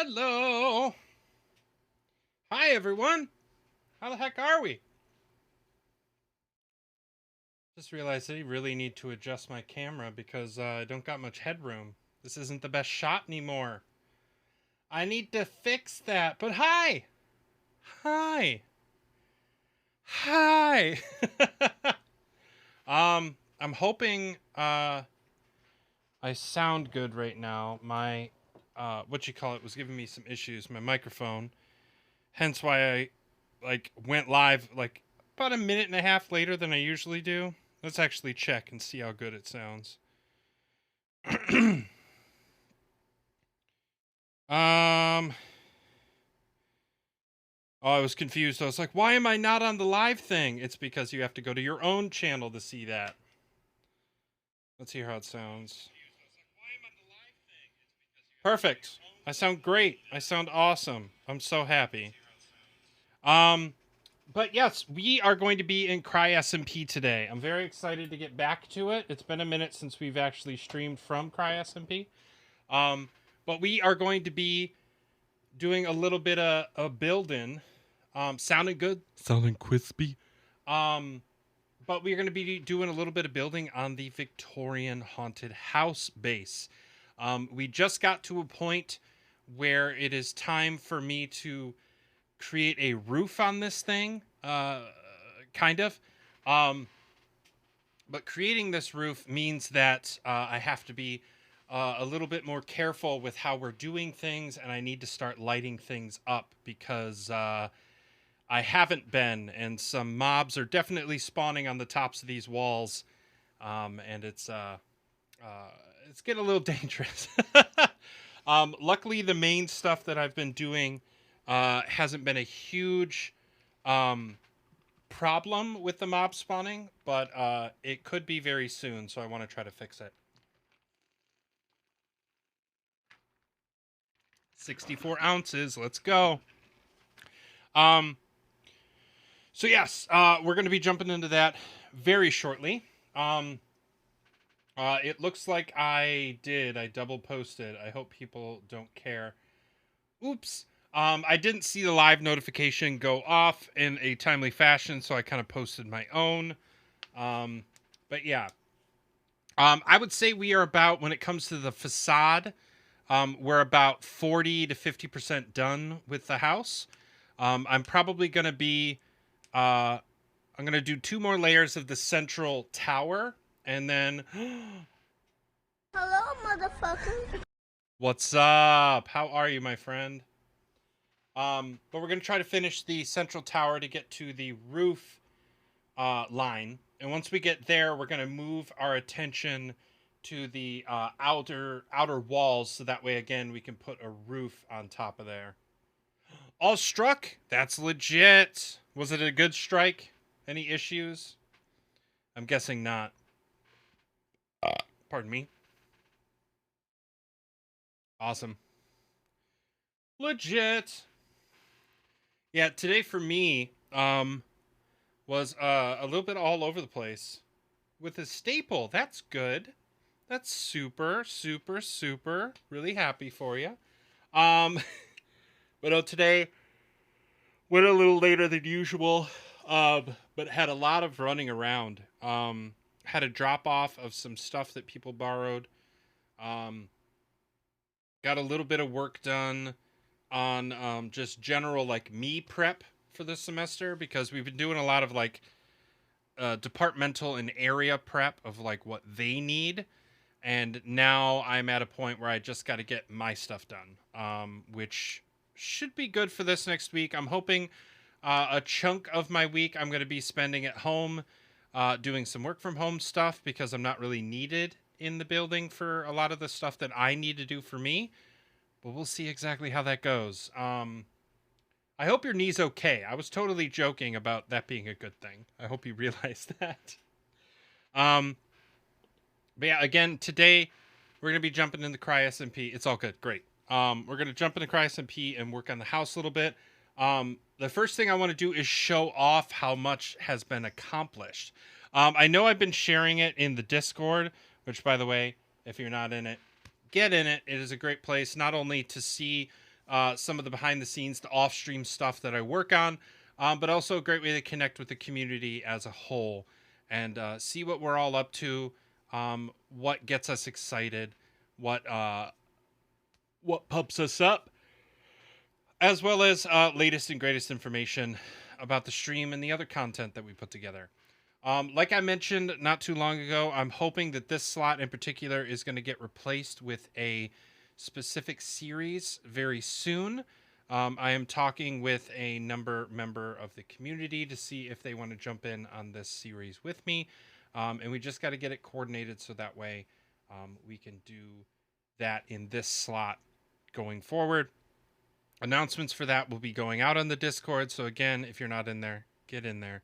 Hello. Hi, everyone. How the heck are we? Just realized I really need to adjust my camera because I don't got much headroom. This isn't the best shot anymore. I need to fix that. But hi. Hi. Hi. I'm hoping I sound good right now. My what you call it was giving me some issues, my microphone. Hence why I went live like about a minute and a half later than I usually do. Let's actually check and see how good it sounds. um Oh, I was confused. I was like, why am I not on the live thing? It's because you have to go to your own channel to see that. Let's hear how it sounds. Perfect. I sound great. I sound awesome. I'm so happy. Um But yes, we are going to be in crysmp today. I'm very excited to get back to it. It's been a minute since we've actually streamed from crysmp. But we are going to be doing a little bit of a building. Sounding good? Sounding crispy? But we're going to be doing a little bit of building on the Victorian haunted house base. We just got to a point where it is time for me to create a roof on this thing, kind of. Um, but creating this roof means that I have to be a little bit more careful with how we're doing things, and I need to start lighting things up because I haven't been, and some mobs are definitely spawning on the tops of these walls, and it's getting a little dangerous. Luckily, the main stuff that I've been doing hasn't been a huge problem with the mob spawning, but it could be very soon, so I want to try to fix it. 64 ounces, let's go. So yes, we're going to be jumping into that very shortly. It looks like I double posted. I hope people don't care. Oops. I didn't see the live notification go off in a timely fashion, so I kind of posted my own. But yeah. I would say we are about, when it comes to the facade, we're about 40 to 50% done with the house. I'm probably going to be, I'm going to do 2 more layers of the central tower, and then... Hello, motherfucker. What's up? How are you, my friend? But we're going to try to finish the central tower to get to the roof line. And once we get there, we're going to move our attention to the outer walls, so that way, again, we can put a roof on top of there. All struck? That's legit. Was it a good strike? Any issues? I'm guessing not. Pardon me. Awesome. Legit. Yeah, today for me was a little bit all over the place with a staple. That's good. That's super, super, super. Really happy for you. But today went a little later than usual, but had a lot of running around. Had a drop off of some stuff that people borrowed. Got a little bit of work done on just general like me prep for this semester, because we've been doing a lot of like departmental and area prep of like what they need. And now I'm at a point where I just got to get my stuff done, which should be good for this next week. I'm hoping a chunk of my week I'm going to be spending at home doing some work from home stuff, because I'm not really needed in the building for a lot of the stuff that I need to do for me. But we'll see exactly how that goes. I hope your knee's okay. I was totally joking about that being a good thing. I hope you realize that. But yeah, again, today we're going to be jumping into crysmp. It's all good. Great. We're going to jump into crysmp and work on the house a little bit. The first thing I want to do is show off how much has been accomplished. I know I've been sharing it in the Discord, which, by the way, if you're not in it, get in it. It is a great place, not only to see some of the behind the scenes, the off stream stuff that I work on, but also a great way to connect with the community as a whole and see what we're all up to, what gets us excited, what pumps us up, as well as latest and greatest information about the stream and the other content that we put together. Like I mentioned not too long ago, I'm hoping that this slot in particular is going to get replaced with a specific series very soon. I am talking with a member of the community to see if they want to jump in on this series with me. And we just got to get it coordinated so that way we can do that in this slot going forward. Announcements for that will be going out on the Discord. So again, if you're not in there, get in there.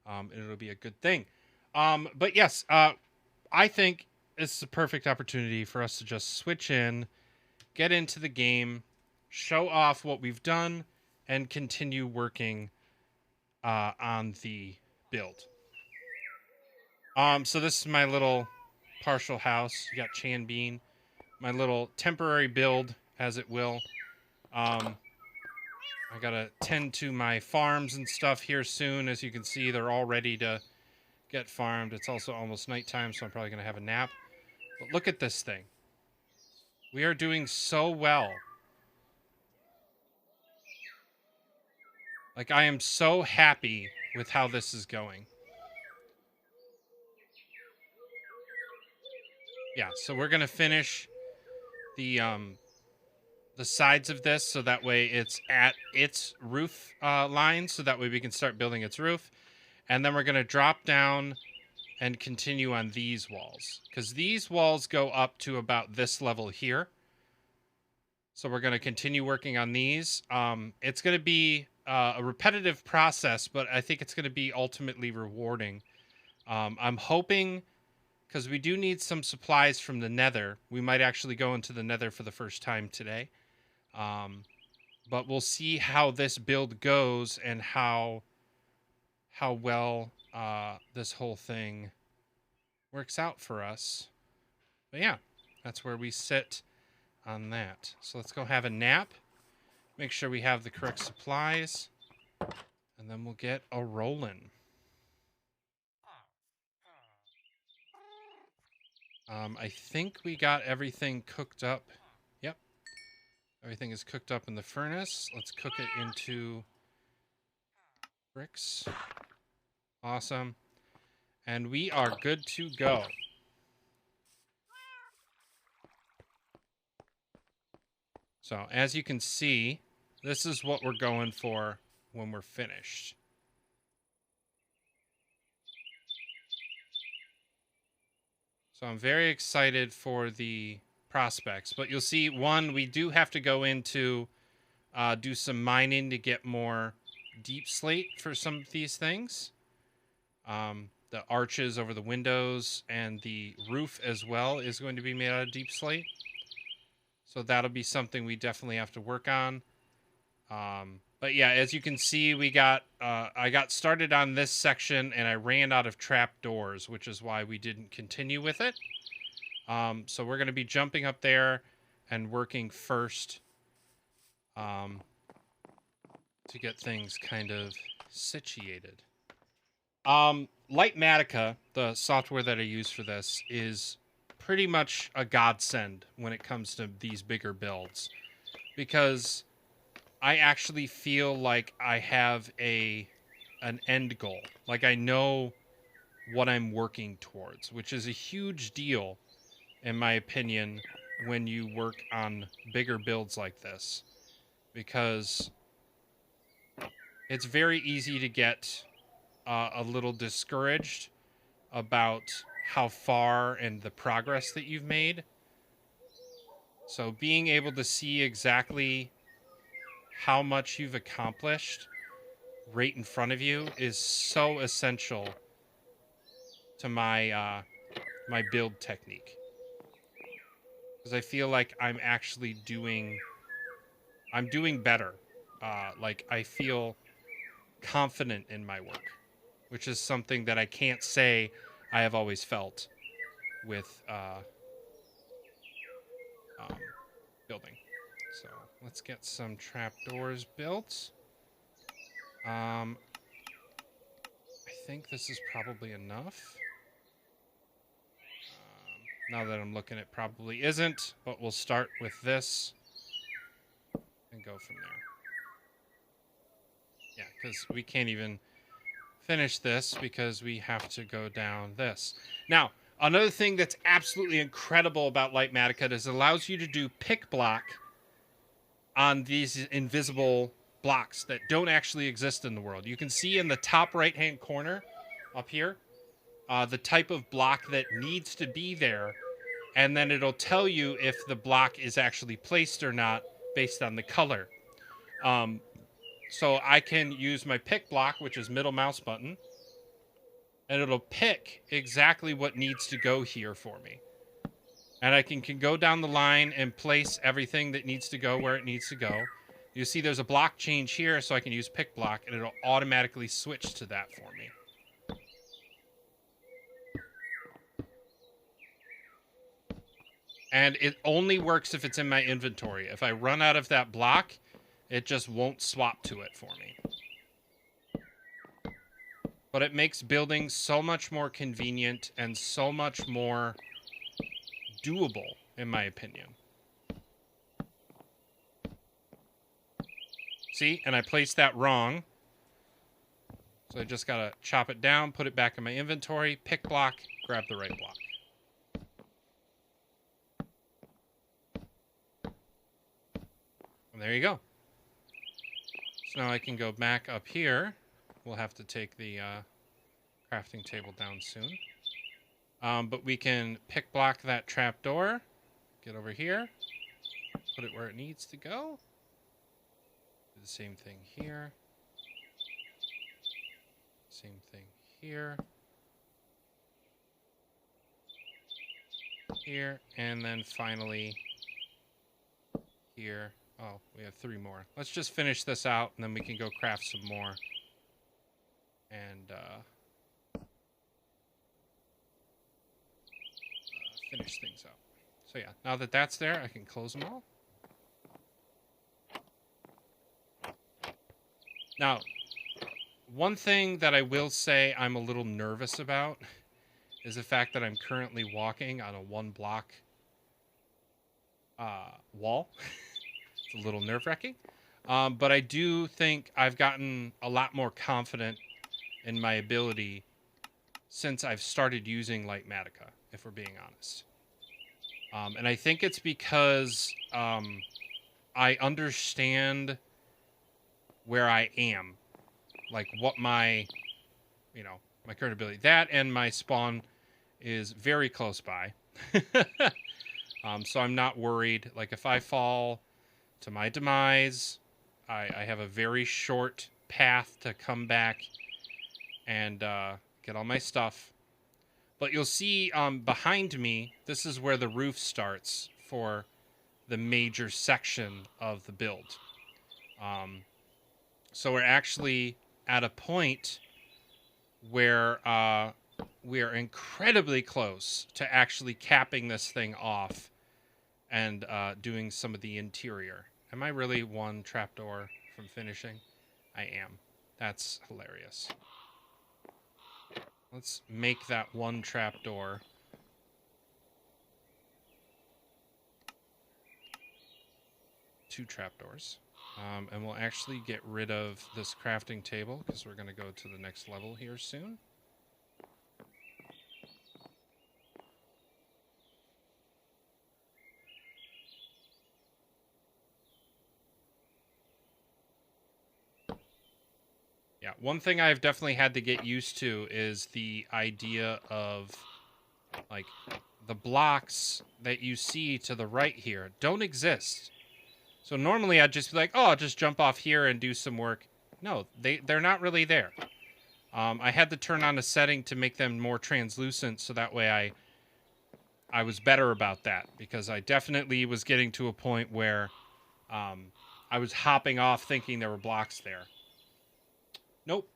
It'll be a good thing. But yes, I think this is a perfect opportunity for us to just switch in, get into the game, show off what we've done, and continue working on the build. So this is my little partial house. You got Chan Bean, my little temporary build, as it will. I gotta tend to my farms and stuff here soon. As you can see, they're all ready to get farmed. It's also almost nighttime, so I'm probably gonna have a nap. But look at this thing. We are doing so well. Like, I am so happy with how this is going. Yeah, so we're gonna finish the sides of this so that way it's at its roof line, so that way we can start building its roof. And then we're gonna drop down and continue on these walls, because these walls go up to about this level here. So we're going to continue working on these. It's going to be a repetitive process, but I think it's going to be ultimately rewarding. I'm hoping, because we do need some supplies from the Nether. We might actually go into the Nether for the first time today. But we'll see how this build goes and how well this whole thing works out for us. But yeah, that's where we sit on that. So let's go have a nap, make sure we have the correct supplies, and then we'll get a rolling. I think we got everything cooked up. Yep, everything is cooked up in the furnace. Let's cook it into bricks. Awesome. And we are good to go. So as you can see, this is what we're going for when we're finished. So I'm very excited for the prospects. But you'll see, one, we do have to go into do some mining to get more deep slate for some of these things. The arches over the windows and the roof as well is going to be made out of deep slate. So that'll be something we definitely have to work on. But yeah, as you can see, we got I got started on this section and I ran out of trap doors, which is why we didn't continue with it. So we're going to be jumping up there and working first to get things kind of situated. Lightmatica, the software that I use for this, is pretty much a godsend when it comes to these bigger builds, because I actually feel like I have an end goal. Like, I know what I'm working towards, which is a huge deal, in my opinion, when you work on bigger builds like this, because it's very easy to get a little discouraged about how far and the progress that you've made. So being able to see exactly how much you've accomplished right in front of you is so essential to my my build technique, because I feel like I'm actually doing better. Like, I feel confident in my work, which is something that I can't say I have always felt with building. So let's get some trapdoors built. I think this is probably enough. Now that I'm looking, it probably isn't, but we'll start with this and go from there. Yeah, because we can't even finish this because we have to go down this. Now, another thing that's absolutely incredible about Lightmatica is it allows you to do pick block on these invisible blocks that don't actually exist in the world. You can see in the top right-hand corner up here the type of block that needs to be there, and then it'll tell you if the block is actually placed or not based on the color. So I can use my pick block, which is middle mouse button, and it'll pick exactly what needs to go here for me. And I can go down the line and place everything that needs to go where it needs to go. You see there's a block change here, so I can use pick block, and it'll automatically switch to that for me. And it only works if it's in my inventory. If I run out of that block, it just won't swap to it for me. But it makes building so much more convenient and so much more doable, in my opinion. See? And I placed that wrong. So I just gotta chop it down, put it back in my inventory, pick block, grab the right block. And there you go. So now I can go back up here. We'll have to take the crafting table down soon. But we can pick block that trapdoor. Get over here. Put it where it needs to go. Do the same thing here. Same thing here. Here. And then finally here. Oh, we have 3 more. Let's just finish this out, and then we can go craft some more. And finish things up. So yeah, now that that's there, I can close them all. Now, one thing that I will say I'm a little nervous about is the fact that I'm currently walking on a 1-block wall. It's a little nerve-wracking. But I do think I've gotten a lot more confident in my ability since I've started using Lightmatica, if we're being honest. And I think it's because I understand where I am. Like what my current ability. That and my spawn is very close by. So I'm not worried. Like if I fall to my demise, I have a very short path to come back and get all my stuff. But you'll see behind me, this is where the roof starts for the major section of the build. So we're actually at a point where we are incredibly close to actually capping this thing off and doing some of the interior. Am I really 1 trapdoor from finishing? I am. That's hilarious. Let's make that 1 trapdoor. Two trapdoors. And we'll actually get rid of this crafting table because we're going to go to the next level here soon. Yeah, one thing I've definitely had to get used to is the idea of, like, the blocks that you see to the right here don't exist. So normally I'd just be like, oh, I'll just jump off here and do some work. No, they're not really there. I had to turn on a setting to make them more translucent so that way I was better about that. Because I definitely was getting to a point where I was hopping off thinking there were blocks there. Nope.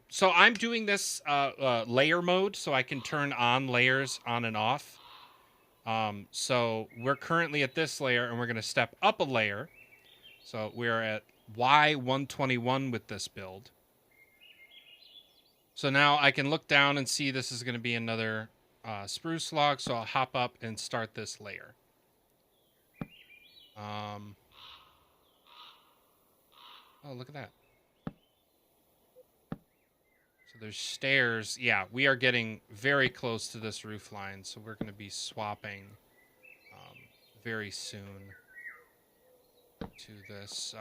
So I'm doing this layer mode so I can turn on layers on and off. So we're currently at this layer, and we're going to step up a layer. So we're at Y121 with this build. So now I can look down and see this is going to be another spruce log, so I'll hop up and start this layer. Oh, look at that. So there's stairs. Yeah, we are getting very close to this roof line, so we're going to be swapping very soon to this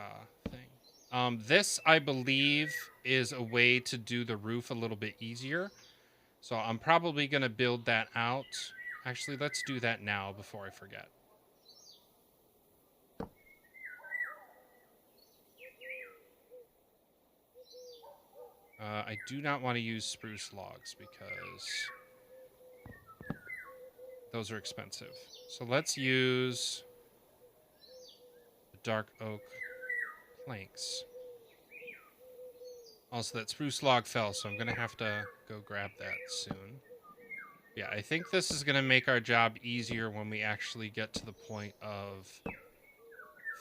thing. This, I believe, is a way to do the roof a little bit easier. So I'm probably going to build that out. Actually, let's do that now before I forget. I do not want to use spruce logs because those are expensive. So let's use the dark oak planks. Also, that spruce log fell, so I'm going to have to go grab that soon. Yeah, I think this is going to make our job easier when we actually get to the point of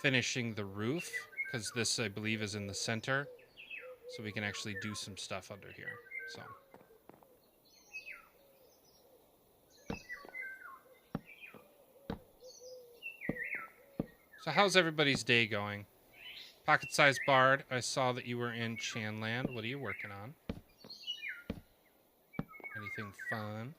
finishing the roof, because this, I believe, is in the center. So we can actually do some stuff under here. So how's everybody's day going? Pocket-sized Bard, I saw that you were in Chanland. What are you working on? Anything fun?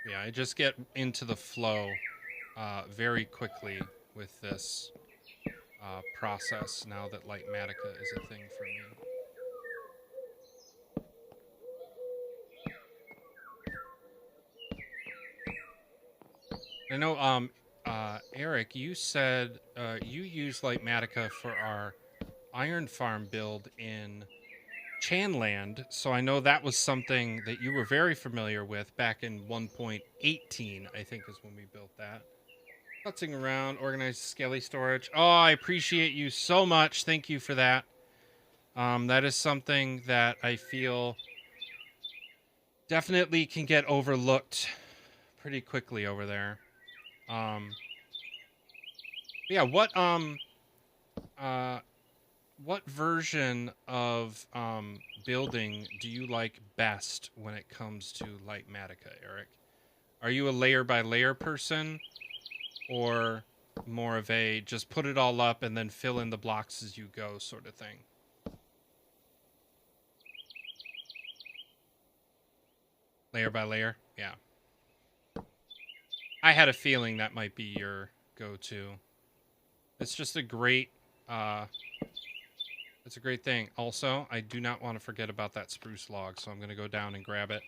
Yeah, I just get into the flow very quickly with this process now that Lightmatica is a thing for me. I know, Eric, you said you use Lightmatica for our iron farm build in Chanland, so I know that was something that you were very familiar with back in 1.18, I think is when we built that. Putzing around, organized skelly storage. Oh, I appreciate you so much. Thank you for that. That is something that I feel definitely can get overlooked pretty quickly over there. Yeah, what version of building do you like best when it comes to Lightmatica, Eric? Are you a layer by layer person, or more of a just put it all up and then fill in the blocks as you go sort of thing? Layer by layer? Yeah. I had a feeling that might be your go-to. It's just a great it's a great thing. Also, I do not want to forget about that spruce log, so I'm going to go down and grab it.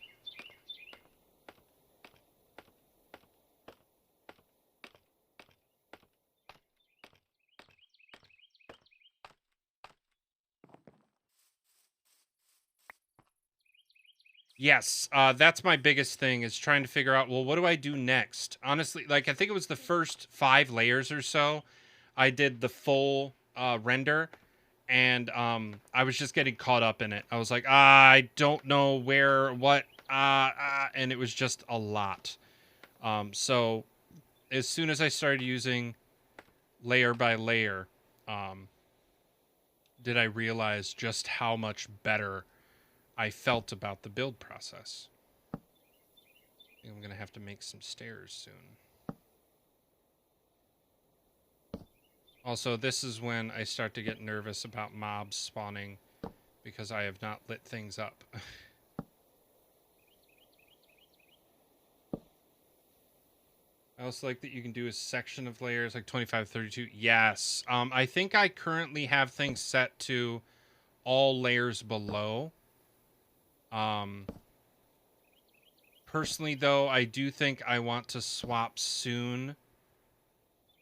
Yes, that's my biggest thing, is trying to figure out, well, what do I do next? Honestly, like, I think it was the first 5 layers or so, I did the full render, and I was just getting caught up in it. I was like, I don't know where, what, and it was just a lot. So as soon as I started using layer by layer, did I realize just how much better I felt about the build process. I think I'm going to have to make some stairs soon. Also, this is when I start to get nervous about mobs spawning because I have not lit things up. I also like that you can do a section of layers, like 25, 32. Yes. I think I currently have things set to all layers below. Personally, though, I do think I want to swap soon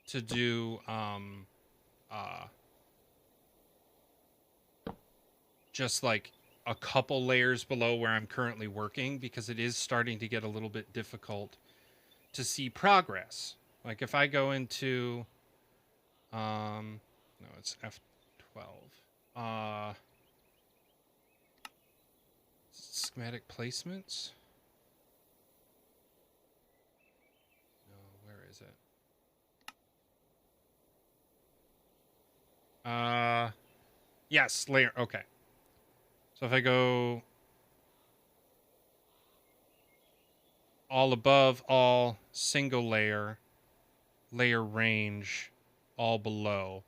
to do just like a couple layers below where I'm currently working, because it is starting to get a little bit difficult to see progress. Like if I go into, no, it's F12. Schematic placements. No, where is it? Yes, layer. Okay. So if I go all above, all single layer, layer range, all below.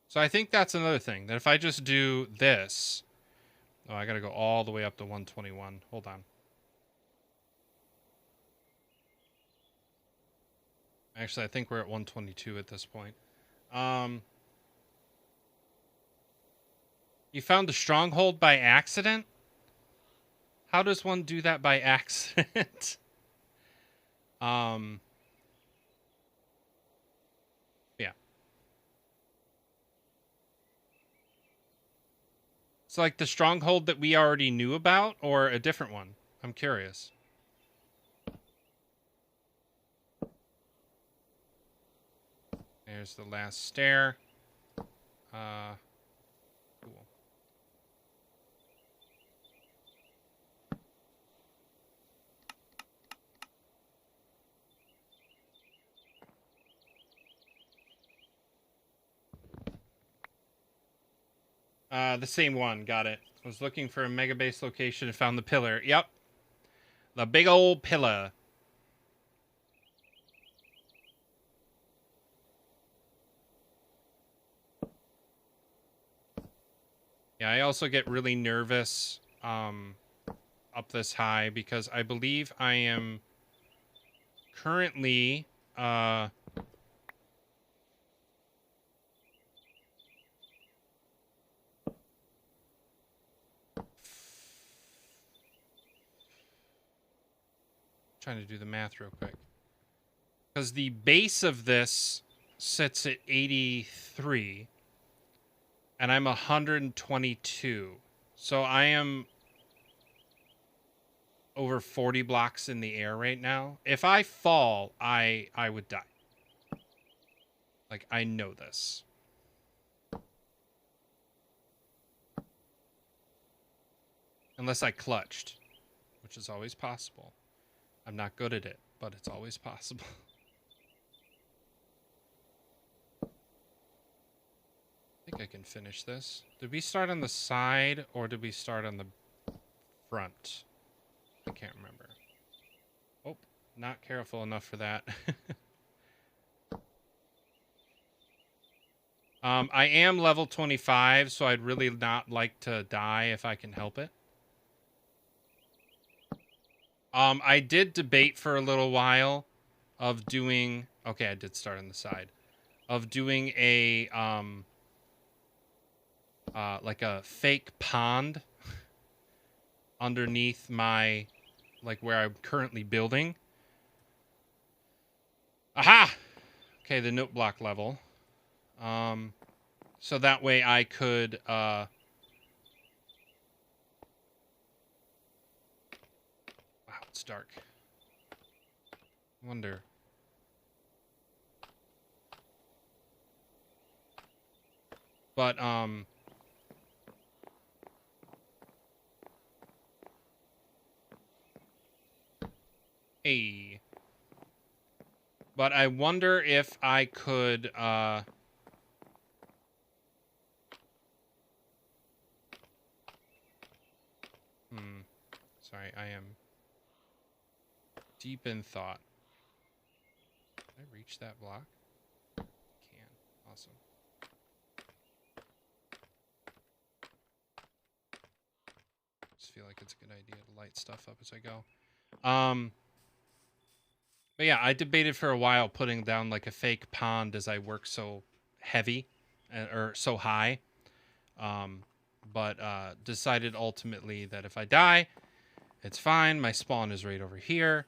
So I think that's another thing, that if I just do this, oh, I gotta go all the way up to 121. Hold on. Actually, I think we're at 122 at this point. You found the stronghold by accident? How does one do that by accident? Yeah. It's like the stronghold that we already knew about, or a different one? I'm curious. There's the last stair. Cool. The same one. Got it. I was looking for a mega base location and found the pillar. Yep. The big old pillar. Yeah, I also get really nervous up this high because I believe I am currently trying to do the math real quick. Because the base of this sits at 83 and I'm 122. So I am over 40 blocks in the air right now. If I fall, I would die. Like, I know this. Unless I clutched, which is always possible. I'm not good at it, but it's always possible. I think I can finish this. Did we start on the side or did we start on the front? I can't remember. Oh, not careful enough for that. I am level 25, so I'd really not like to die if I can help it. I did debate for a little while of doing... Okay, I did start on the side. Of doing a, like a fake pond underneath my, like where I'm currently building. Aha! Okay, the note block level. So that way I could, wow, it's dark. Wonder. But, hey. But I wonder if I could, Sorry, I am deep in thought. Can I reach that block? Can. Awesome. Just feel like it's a good idea to light stuff up as I go. But yeah, I debated for a while putting down like a fake pond as I work so heavy or so high. But decided ultimately that if I die, it's fine. My spawn is right over here.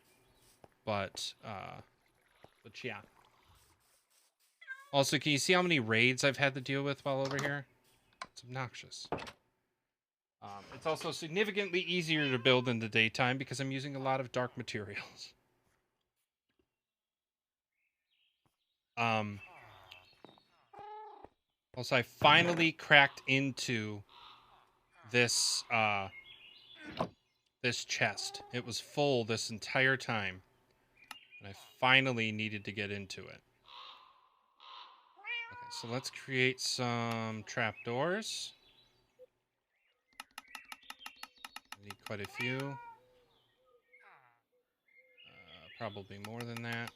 But yeah. Also, can you see how many raids I've had to deal with while over here? It's obnoxious. It's also significantly easier to build in the daytime because I'm using a lot of dark materials. Also, I finally cracked into this this chest. It was full this entire time, and I finally needed to get into it. Okay, so let's create some trapdoors. Need quite a few. Probably more than that.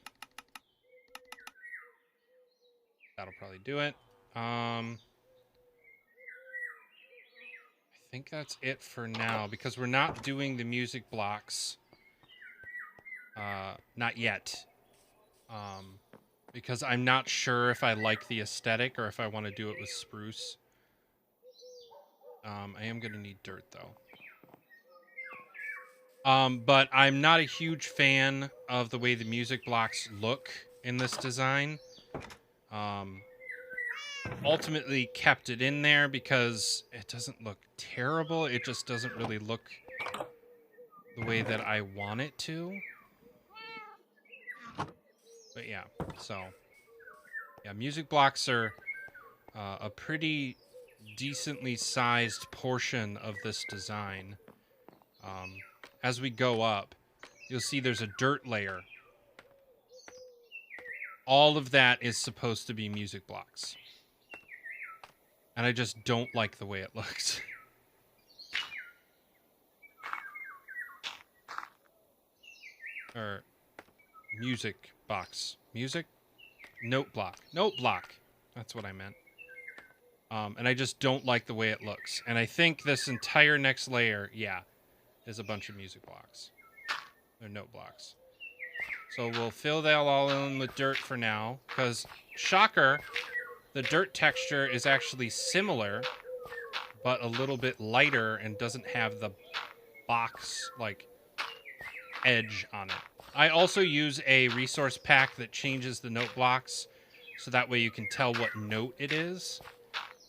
That'll probably do it. I think that's it for now because we're not doing the music blocks. Not yet. Because I'm not sure if I like the aesthetic or if I want to do it with spruce. I am going to need dirt, though. But I'm not a huge fan of the way the music blocks look in this design. Ultimately kept it in there because it doesn't look terrible. It just doesn't really look the way that I want it to. But yeah, so... yeah, music blocks are a pretty decently sized portion of this design. As we go up, you'll see there's a dirt layer. All of that is supposed to be music blocks. And I just don't like the way it looks. Or music box. Music? Note block. Note block. That's what I meant. And I just don't like the way it looks. And I think this entire next layer, yeah, is a bunch of music blocks. They're note blocks. So we'll fill that all in with dirt for now. Because, shocker, the dirt texture is actually similar, but a little bit lighter and doesn't have the box, like, edge on it. I also use a resource pack that changes the note blocks, so that way you can tell what note it is,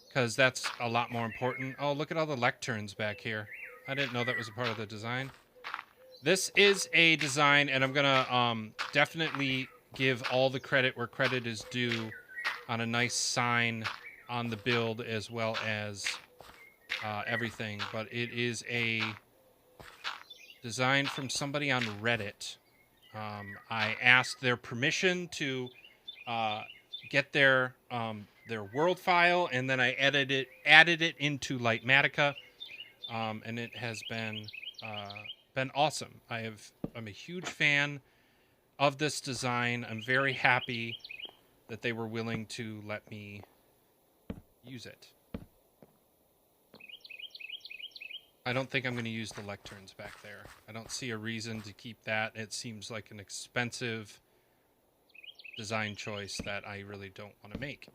because that's a lot more important. Oh, look at all the lecterns back here. I didn't know that was a part of the design. This is a design, and I'm gonna definitely give all the credit where credit is due on a nice sign on the build as well as everything, but it is a design from somebody on Reddit. I asked their permission to get their world file, and then I added it into Lightmatica, and it has been awesome. I'm a huge fan of this design. I'm very happy that they were willing to let me use it. I don't think I'm going to use the lecterns back there. I don't see a reason to keep that. It seems like an expensive design choice that I really don't want to make.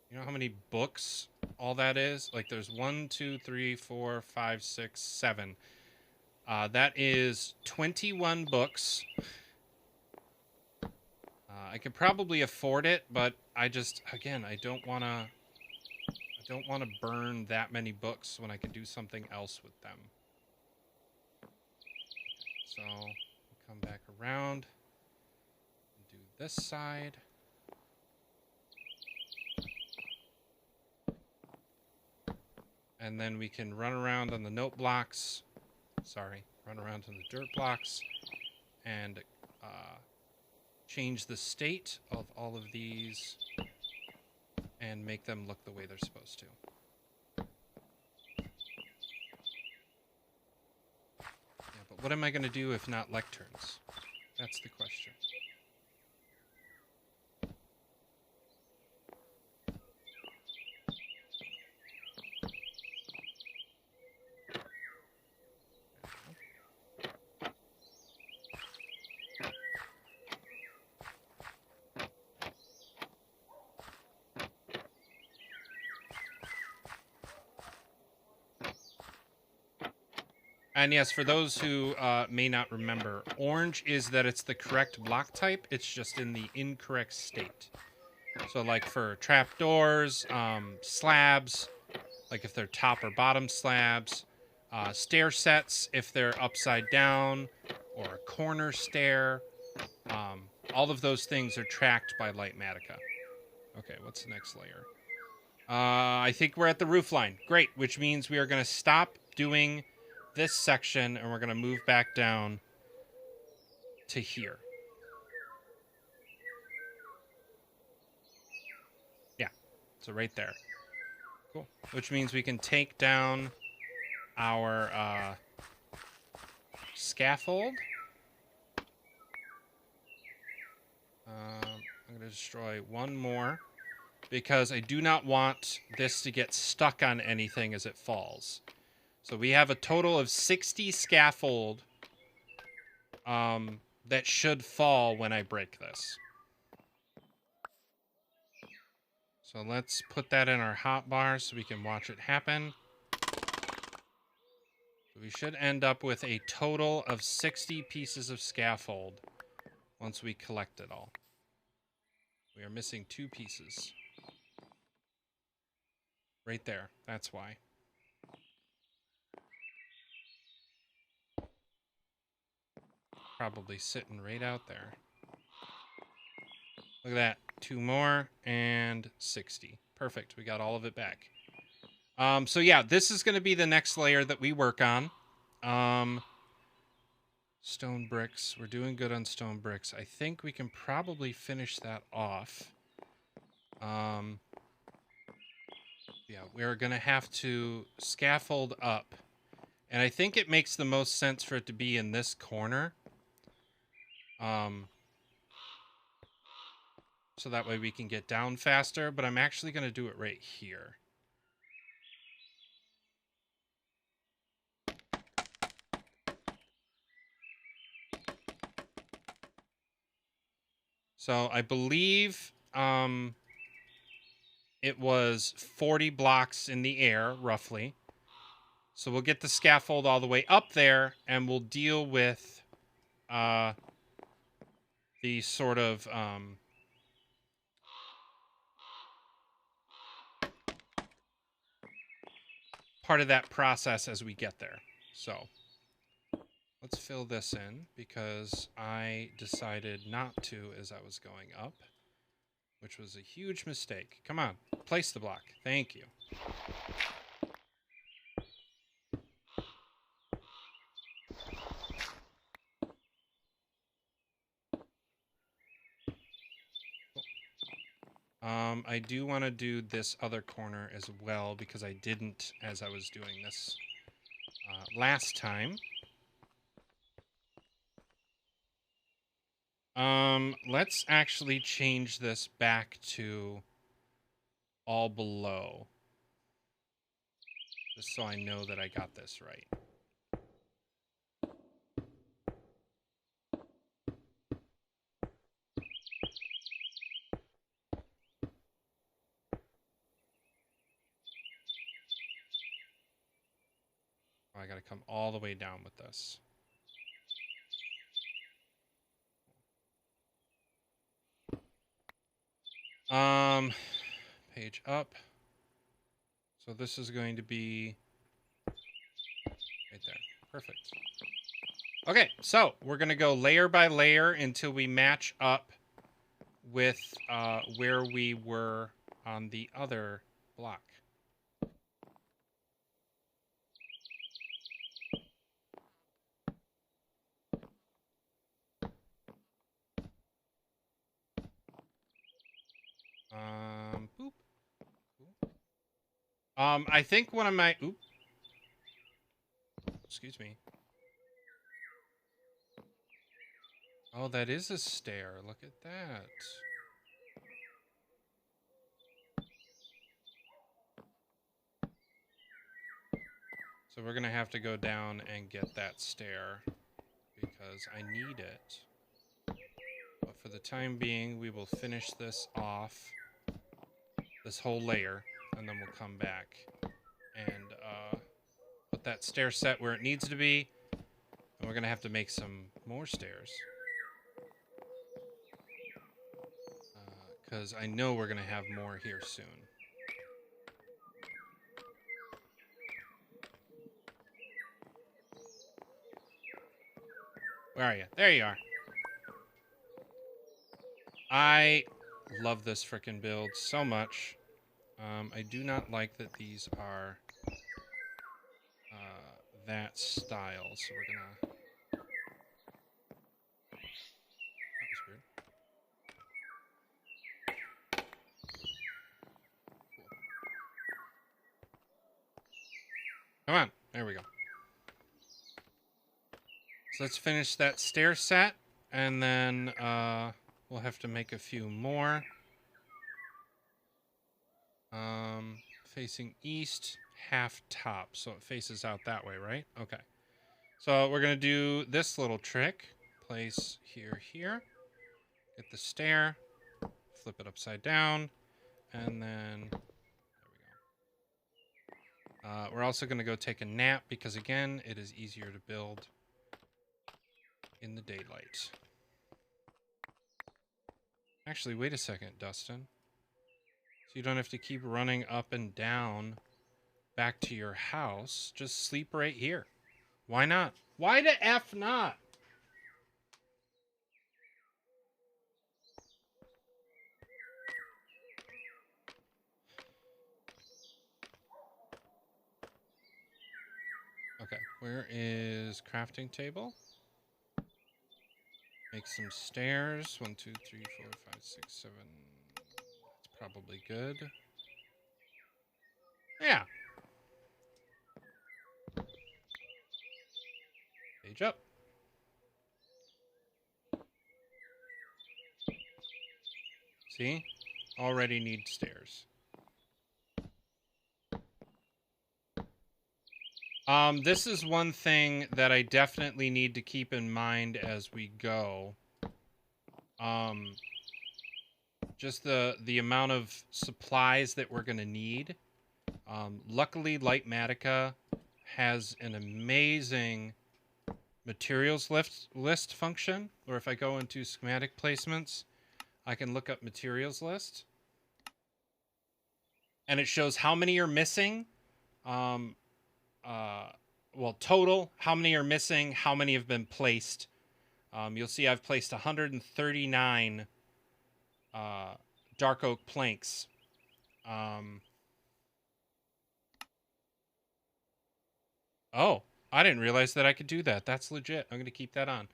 You know how many books all that is? Like there's 1, 2, 3, 4, 5, 6, 7. That is 21 books. I could probably afford it, but I just, again, I don't want to burn that many books when I could do something else with them. So, come back around and do this side. And then we can run around on the note blocks. Run around on the dirt blocks and change the state of all of these and make them look the way they're supposed to. Yeah, but what am I going to do if not lecterns? That's the question. And yes, for those who may not remember, orange is that it's the correct block type. It's just in the incorrect state. So like for trapdoors, slabs, like if they're top or bottom slabs, stair sets if they're upside down, or a corner stair. All of those things are tracked by Lightmatica. Okay, what's the next layer? I think we're at the roof line. Great, which means we are going to stop doing this section and we're going to move back down to here. Yeah, so right there. Cool. Which means we can take down our scaffold. I'm going to destroy one more because I do not want this to get stuck on anything as it falls. So we have a total of 60 scaffold that should fall when I break this. So let's put that in our hotbar so we can watch it happen. So we should end up with a total of 60 pieces of scaffold once we collect it all. We are missing 2 pieces. Right there. That's why. Probably sitting right out there. Look at that. 2 more and 60. Perfect. We got all of it back. So yeah, this is going to be the next layer that we work on. Stone bricks. We're doing good on stone bricks. I think we can probably finish that off. Yeah, we're going to have to scaffold up. And I think it makes the most sense for it to be in this corner. So that way we can get down faster. But I'm actually going to do it right here. So I believe it was 40 blocks in the air, roughly. So we'll get the scaffold all the way up there, and we'll deal with the sort of part of that process as we get there. So let's fill this in because I decided not to as I was going up, which was a huge mistake. Come on, place the block. Thank you. I do want to do this other corner as well because I didn't as I was doing this last time. Let's actually change this back to all below. Just so I know that I got this right. Oh, I gotta come all the way down with this. Page up. So this is going to be right there. Perfect. Okay, so we're going to go layer by layer until we match up with where we were on the other block. Boop. I think one of my... Oop. Excuse me. Oh, that is a stair. Look at that. So we're going to have to go down and get that stair because I need it. But for the time being, we will finish this off, this whole layer, and then we'll come back and put that stair set where it needs to be. And we're going to have to make some more stairs. because I know we're going to have more here soon. Where are you? There you are. I love this frickin' build so much. I do not like that these are that style, so we're gonna... That was weird. Cool. Come on, there we go. So let's finish that stair set, and then we'll have to make a few more. Facing east, half top, so it faces out that way, right? Okay. So we're gonna do this little trick. Place here, get the stair, flip it upside down, and then there we go. We're also gonna go take a nap because again, it is easier to build in the daylight. Actually, wait a second, Dustin. So you don't have to keep running up and down back to your house. Just sleep right here. Why not? Why the F not? Okay, where is crafting table? Make some stairs. 1, 2, 3, 4, 5, 6, 7. That's probably good. Yeah. Page up. See? Already need stairs. This is one thing that I definitely need to keep in mind as we go. Just the amount of supplies that we're going to need. Luckily, Lightmatica has an amazing materials list function, where if I go into schematic placements, I can look up materials list. And it shows how many are missing. Well, total, how many are missing, how many have been placed. You'll see I've placed 139 dark oak planks. Oh, I didn't realize that I could do that. That's legit. I'm going to keep that on.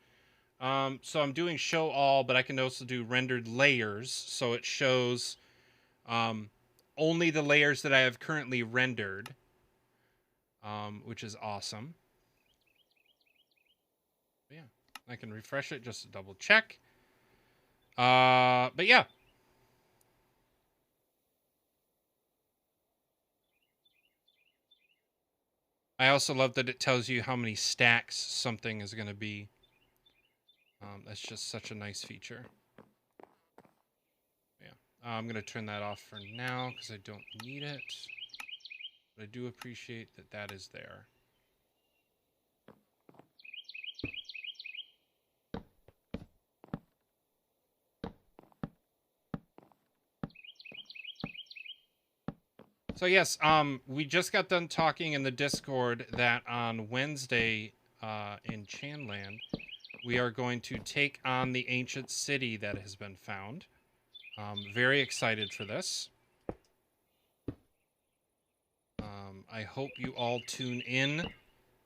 So I'm doing show all, but I can also do rendered layers. So it shows only the layers that I have currently rendered. Which is awesome. But yeah, I can refresh it just to double check. But yeah. I also love that it tells you how many stacks something is going to be. That's just such a nice feature. Yeah, I'm going to turn that off for now because I don't need it. But I do appreciate that that is there. So yes, we just got done talking in the Discord that on Wednesday in Chanland, we are going to take on the ancient city that has been found. Very excited for this. I hope you all tune in.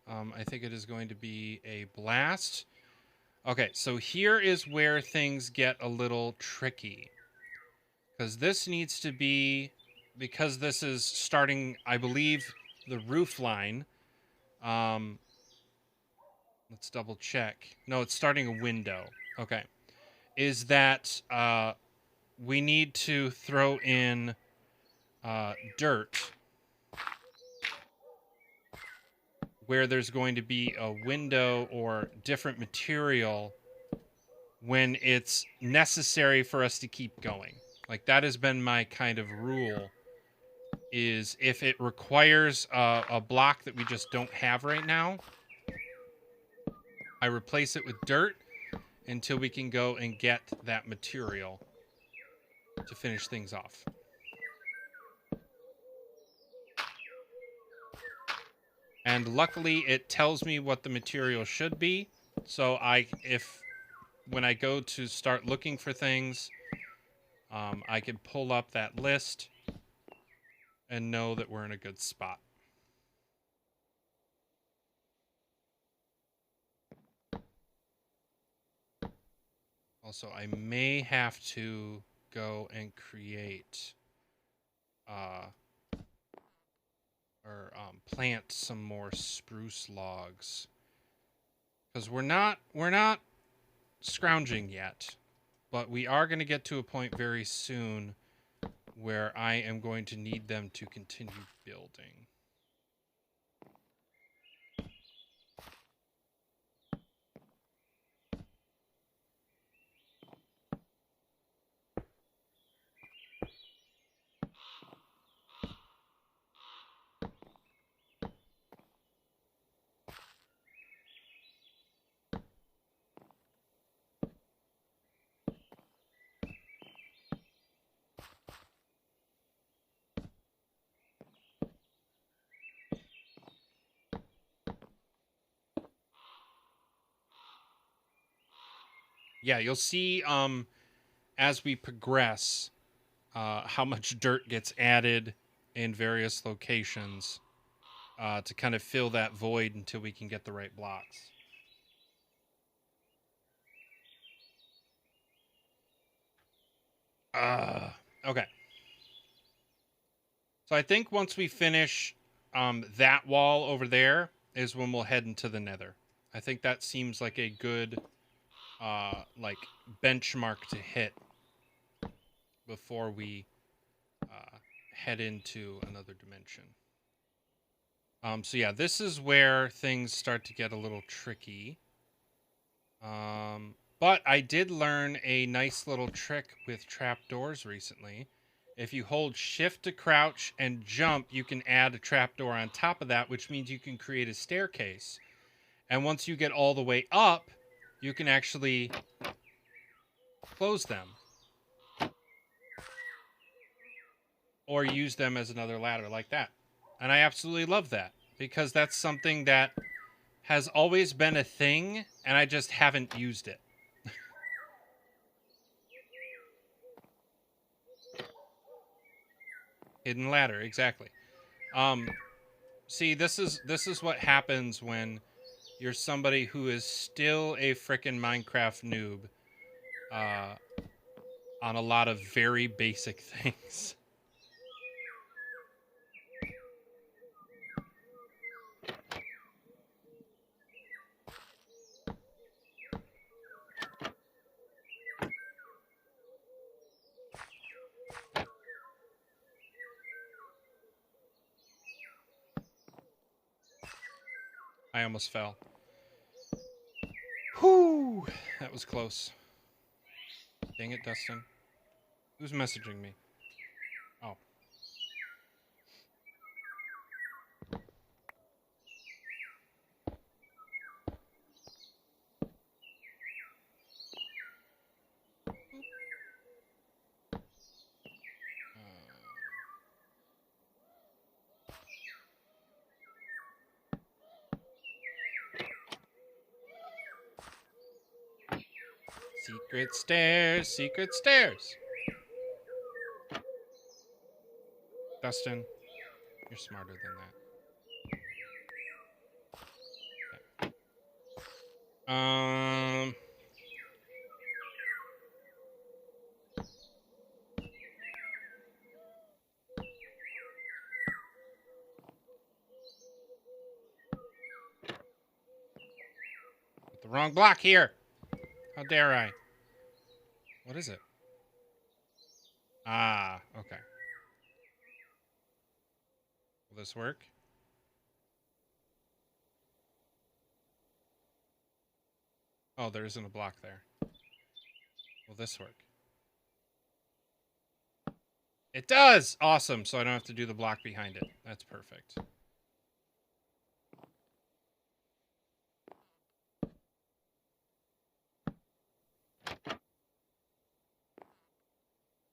I think it is going to be a blast. Okay, so here is where things get a little tricky. Because this needs to be... Because this is starting, I believe, the roof line. Let's double check. No, it's starting a window. Okay. Is that we need to throw in dirt where there's going to be a window or different material when it's necessary for us to keep going. Like, that has been my kind of rule, is if it requires a block that we just don't have right now, I replace it with dirt until we can go and get that material. to finish things off. And luckily, it tells me what the material should be. So when I go to start looking for things, I can pull up that list and know that we're in a good spot. Also, I may have to go and create plant some more spruce logs, because we're not scrounging yet, but we are going to get to a point very soon where I am going to need them to continue building. Yeah, you'll see as we progress how much dirt gets added in various locations to kind of fill that void until we can get the right blocks. Okay. So I think once we finish that wall over there is when we'll head into the Nether. I think that seems like a good like benchmark to hit before we head into another dimension. So yeah, this is where things start to get a little tricky. But I did learn a nice little trick with trapdoors recently. If you hold shift to crouch and jump, you can add a trapdoor on top of that, which means you can create a staircase. And once you get all the way up, you can actually close them. Or use them as another ladder like that. And I absolutely love that, because that's something that has always been a thing, and I just haven't used it. Hidden ladder, exactly. See, this is what happens when you're somebody who is still a frickin' Minecraft noob on a lot of very basic things. I almost fell. Whew! That was close. Dang it, Dustin. Who's messaging me? Oh. Secret stairs, secret stairs. Dustin, you're smarter than that. Okay. Put the wrong block here. How dare I? What is it? Ah, okay. Will this work? Oh, there isn't a block there. Will this work? It does! Awesome, so I don't have to do the block behind it. That's perfect.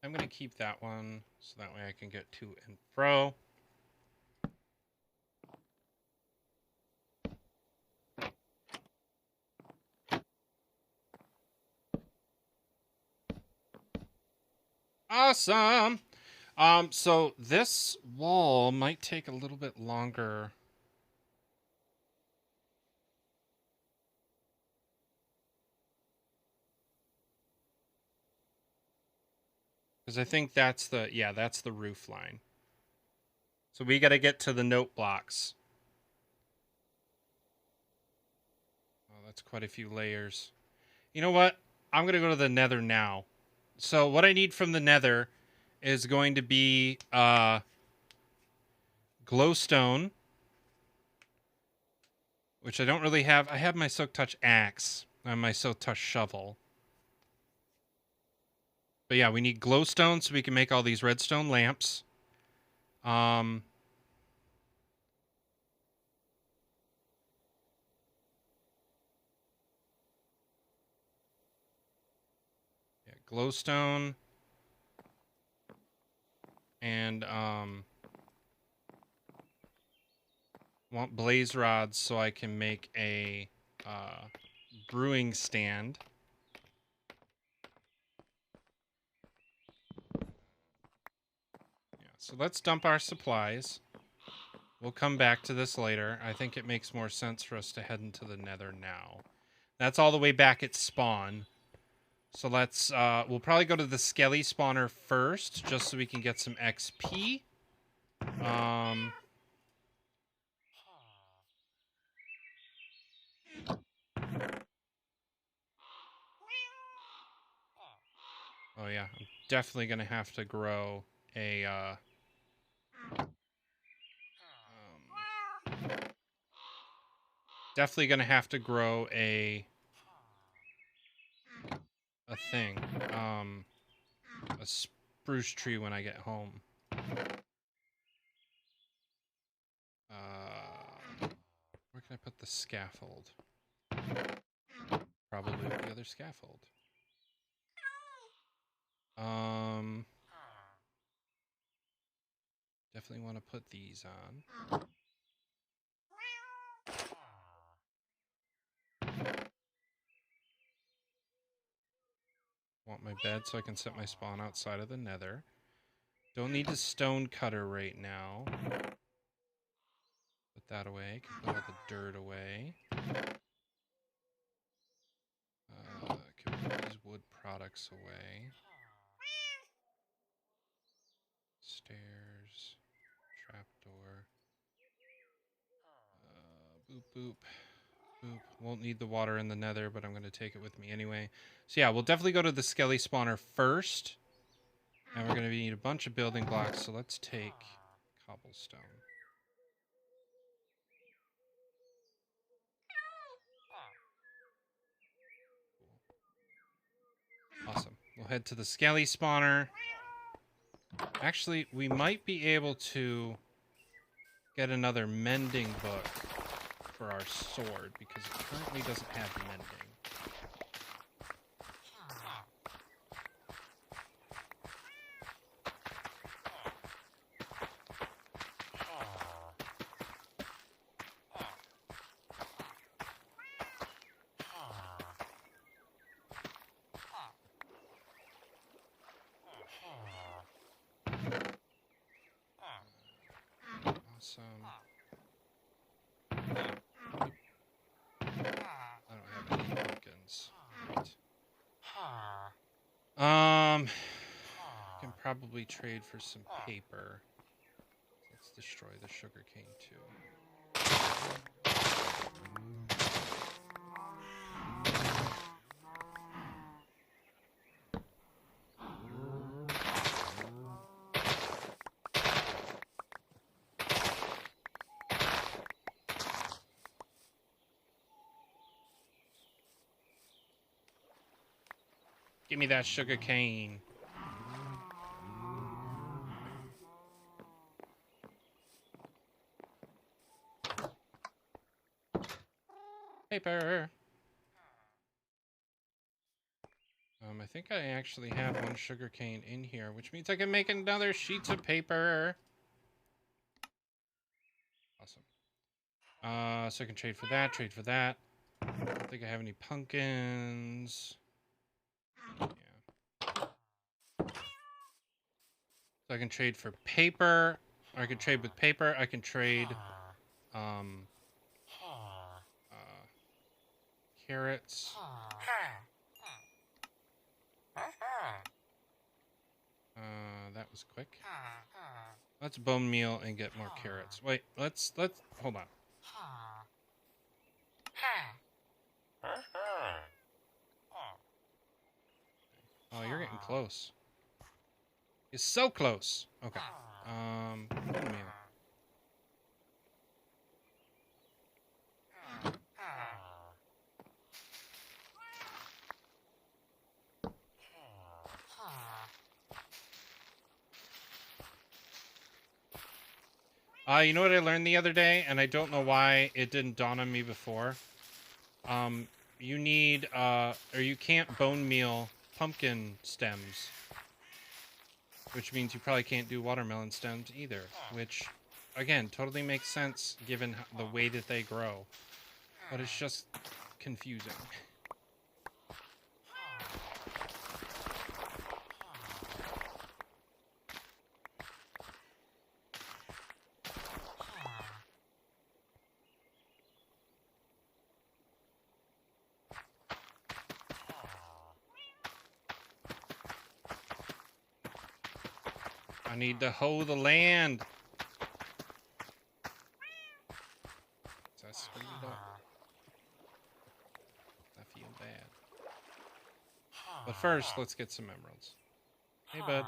I'm going to keep that one so that way I can get to and fro. Awesome. So this wall might take a little bit longer. Because I think that's the roof line. So we got to get to the note blocks. Oh, that's quite a few layers. You know what? I'm going to go to the Nether now. So what I need from the Nether is going to be glowstone, which I don't really have. I have my Silk Touch axe and my Silk Touch shovel. But yeah, we need glowstone so we can make all these redstone lamps. Yeah, glowstone. And want blaze rods so I can make a brewing stand. Yeah, so let's dump our supplies. We'll come back to this later. I think it makes more sense for us to head into the Nether now. That's all the way back at spawn. So let's, we'll probably go to the Skelly spawner first, just so we can get some XP. Oh yeah, I'm definitely gonna have to grow a, definitely gonna have to grow a thing, a spruce tree when I get home. Where can I put the scaffold? Probably with the other scaffold. Definitely want to put these on. Want my bed so I can set my spawn outside of the Nether. Don't need the stone cutter right now. Put that away. Can put all the dirt away. Can put these wood products away. Stairs. Trapdoor. Boop, boop. Boop. Won't need the water in the Nether, but I'm going to take it with me anyway. So yeah, we'll definitely go to the Skelly spawner first. And we're going to need a bunch of building blocks, so let's take cobblestone. Awesome. We'll head to the Skelly spawner. Actually, we might be able to get another mending book for our sword, because it currently doesn't have mending. Awesome. I don't have any pumpkins. Right. Can probably trade for some paper. Let's destroy the sugarcane too. Give me that sugar cane. Paper. I think I actually have one sugarcane in here, which means I can make another sheet of paper. Awesome. So I can trade for that, trade for that. I don't think I have any pumpkins. Yeah. So I can trade for paper. Or I can trade with paper. I can trade carrots. That was quick. Let's bone meal and get more carrots. Wait, let's hold on. Oh, you're getting close. It's so close. Okay. Bone meal. You know what I learned the other day, and I don't know why it didn't dawn on me before. You need, or you can't bone meal pumpkin stems. Which means you probably can't do watermelon stems either. Which, again, totally makes sense given the way that they grow. But it's just confusing. I need to hoe the land. So I screwed it up. I feel bad. But first, let's get some emeralds. Hey, bud.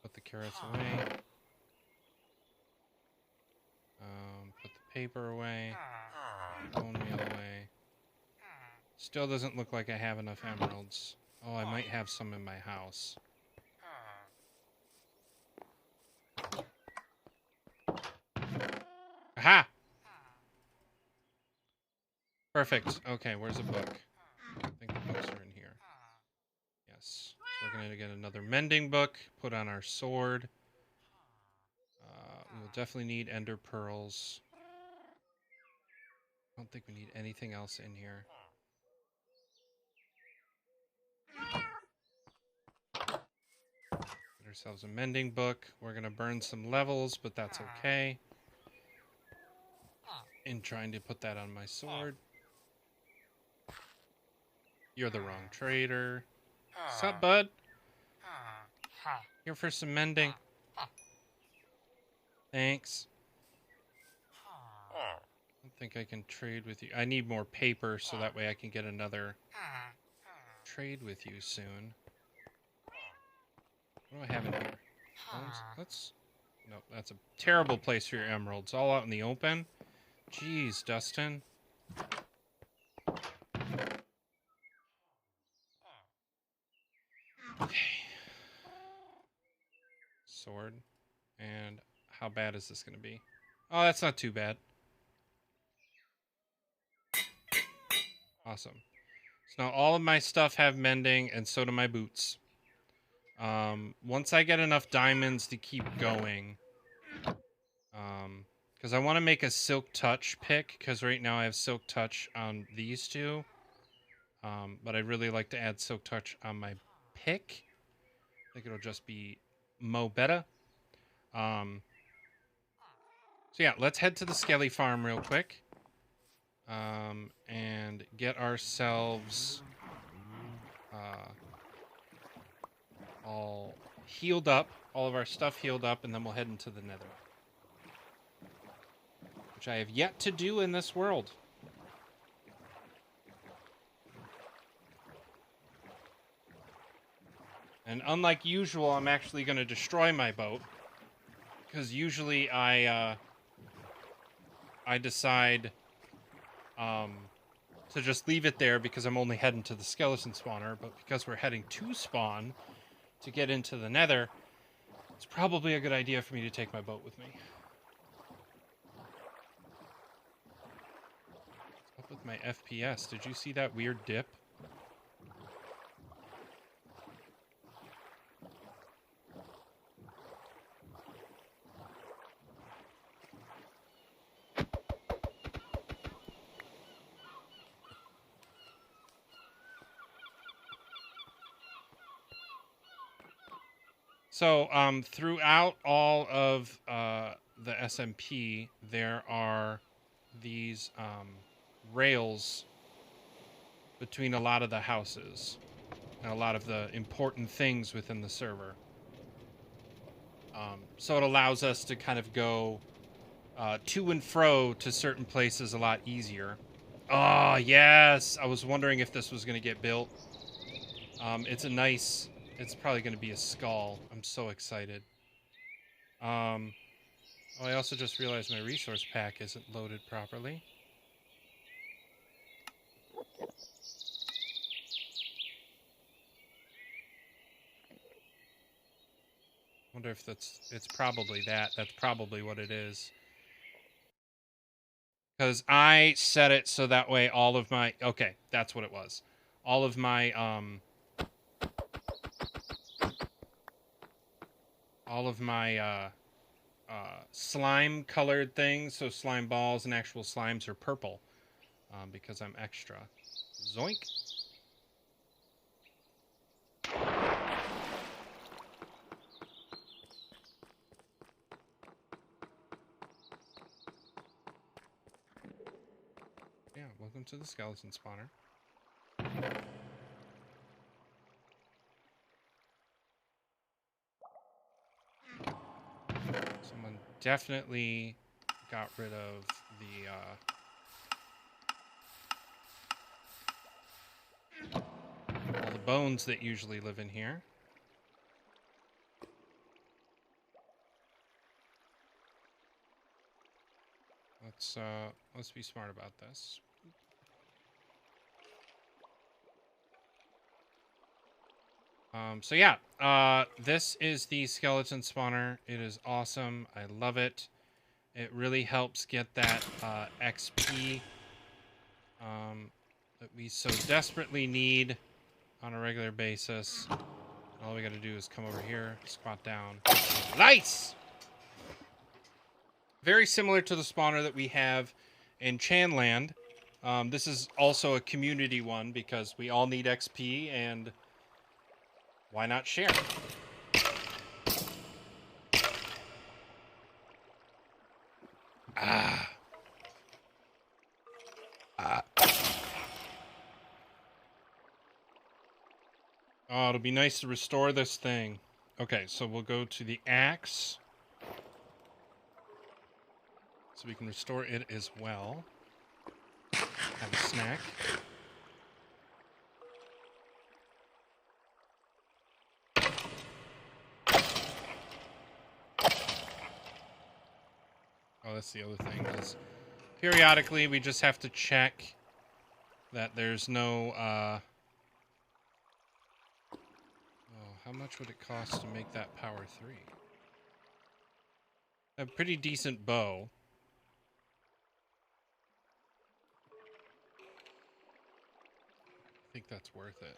Put the carrots away. Put the paper away. Bone meal away. Still doesn't look like I have enough emeralds. Oh, I might have some in my house. Aha! Perfect. Okay, where's the book? I think the books are in here. Yes. So we're going to get another mending book, put on our sword. We will definitely need ender pearls. I don't think we need anything else in here. Get ourselves a mending book. We're going to burn some levels, but that's okay. In trying to put that on my sword. You're the wrong trader. Sup, bud? Here for some mending. Thanks. I don't think I can trade with you. I need more paper so that way I can get another trade with you soon. What do I have in here? Let's... Nope, that's a terrible place for your emeralds. All out in the open. Jeez, Dustin. Okay. Sword. And how bad is this going to be? Oh, that's not too bad. Awesome. So now all of my stuff have mending, and so do my boots. Once I get enough diamonds to keep going, because I want to make a silk touch pick, because right now I have silk touch on these two. But I'd really like to add silk touch on my pick. I think it'll just be mo better. So yeah, let's head to the Skelly farm real quick. And get ourselves all healed up, all of our stuff healed up, and then we'll head into the Nether. Which I have yet to do in this world. And unlike usual, I'm actually going to destroy my boat. Because usually I decide to just leave it there because I'm only heading to the skeleton spawner. But because we're heading to spawn to get into the Nether, it's probably a good idea for me to take my boat with me. with my FPS? Did you see that weird dip? So, throughout all of the SMP, there are these rails between a lot of the houses and a lot of the important things within the server. So it allows us to kind of go to and fro to certain places a lot easier. Oh, yes! I was wondering if this was going to get built. It's a nice... It's probably going to be a skull. I'm so excited. Oh, I also just realized my resource pack isn't loaded properly. Wonder if it's probably that. That's probably what it is. Because I set it so that way all of my... Okay, that's what it was. All of my, slime-colored things, so slime balls and actual slimes are purple. Because I'm extra. Zoink. Yeah, welcome to the skeleton spawner. Someone definitely got rid of all the bones that usually live in here. Let's be smart about this. So yeah, this is the skeleton spawner. It is awesome. I love it. It really helps get that XP that we so desperately need on a regular basis. All we got to do is come over here, squat down. Nice! Very similar to the spawner that we have in Chanland. This is also a community one because we all need XP and why not share? Oh, it'll be nice to restore this thing. Okay, so we'll go to the axe. So we can restore it as well. Have a snack. Oh, that's the other thing. Is periodically, we just have to check that there's no... Oh, how much would it cost to make that power 3? A pretty decent bow. I think that's worth it.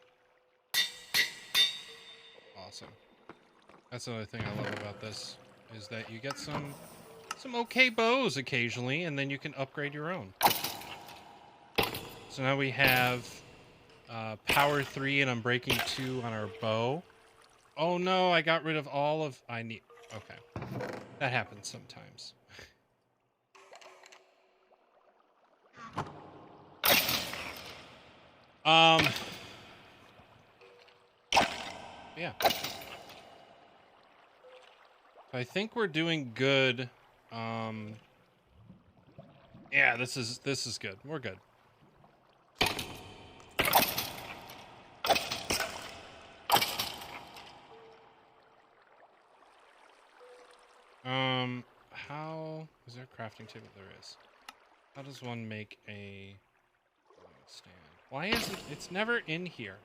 Awesome. That's another thing I love about this, is that you get some okay bows occasionally, and then you can upgrade your own. So now we have power 3 and unbreaking 2 on our bow. Oh no, I got rid of all of... I need... Okay. That happens sometimes. Yeah. I think we're doing good. Yeah, this is good. We're good. How is there a crafting table? There is. How does one make a stand? Why is it? It's never in here.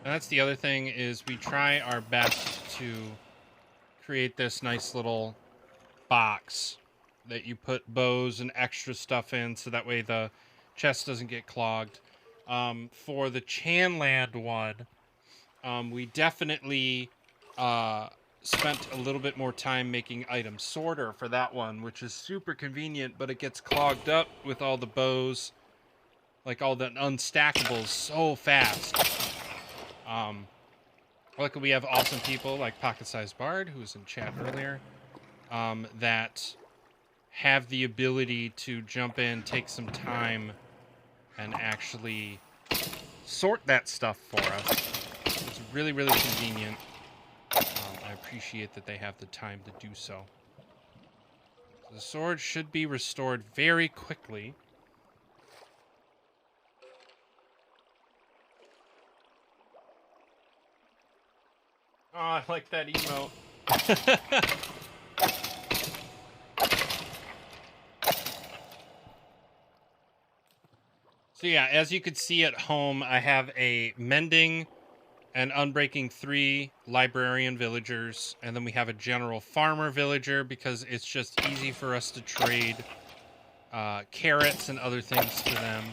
And that's the other thing, is we try our best to create this nice little box that you put bows and extra stuff in, so that way the chest doesn't get clogged. For the Chanland one, we definitely spent a little bit more time making item sorter for that one, which is super convenient, but it gets clogged up with all the bows, like all the unstackables, so fast. Luckily we have awesome people like Pocket Sized Bard, who was in chat earlier, that have the ability to jump in, take some time, and actually sort that stuff for us. It's really, really convenient. I appreciate that they have the time to do so. The sword should be restored very quickly. Oh, I like that emote. So yeah, as you could see at home, I have a Mending and Unbreaking 3 Librarian villagers, and then we have a General Farmer villager, because it's just easy for us to trade carrots and other things to them.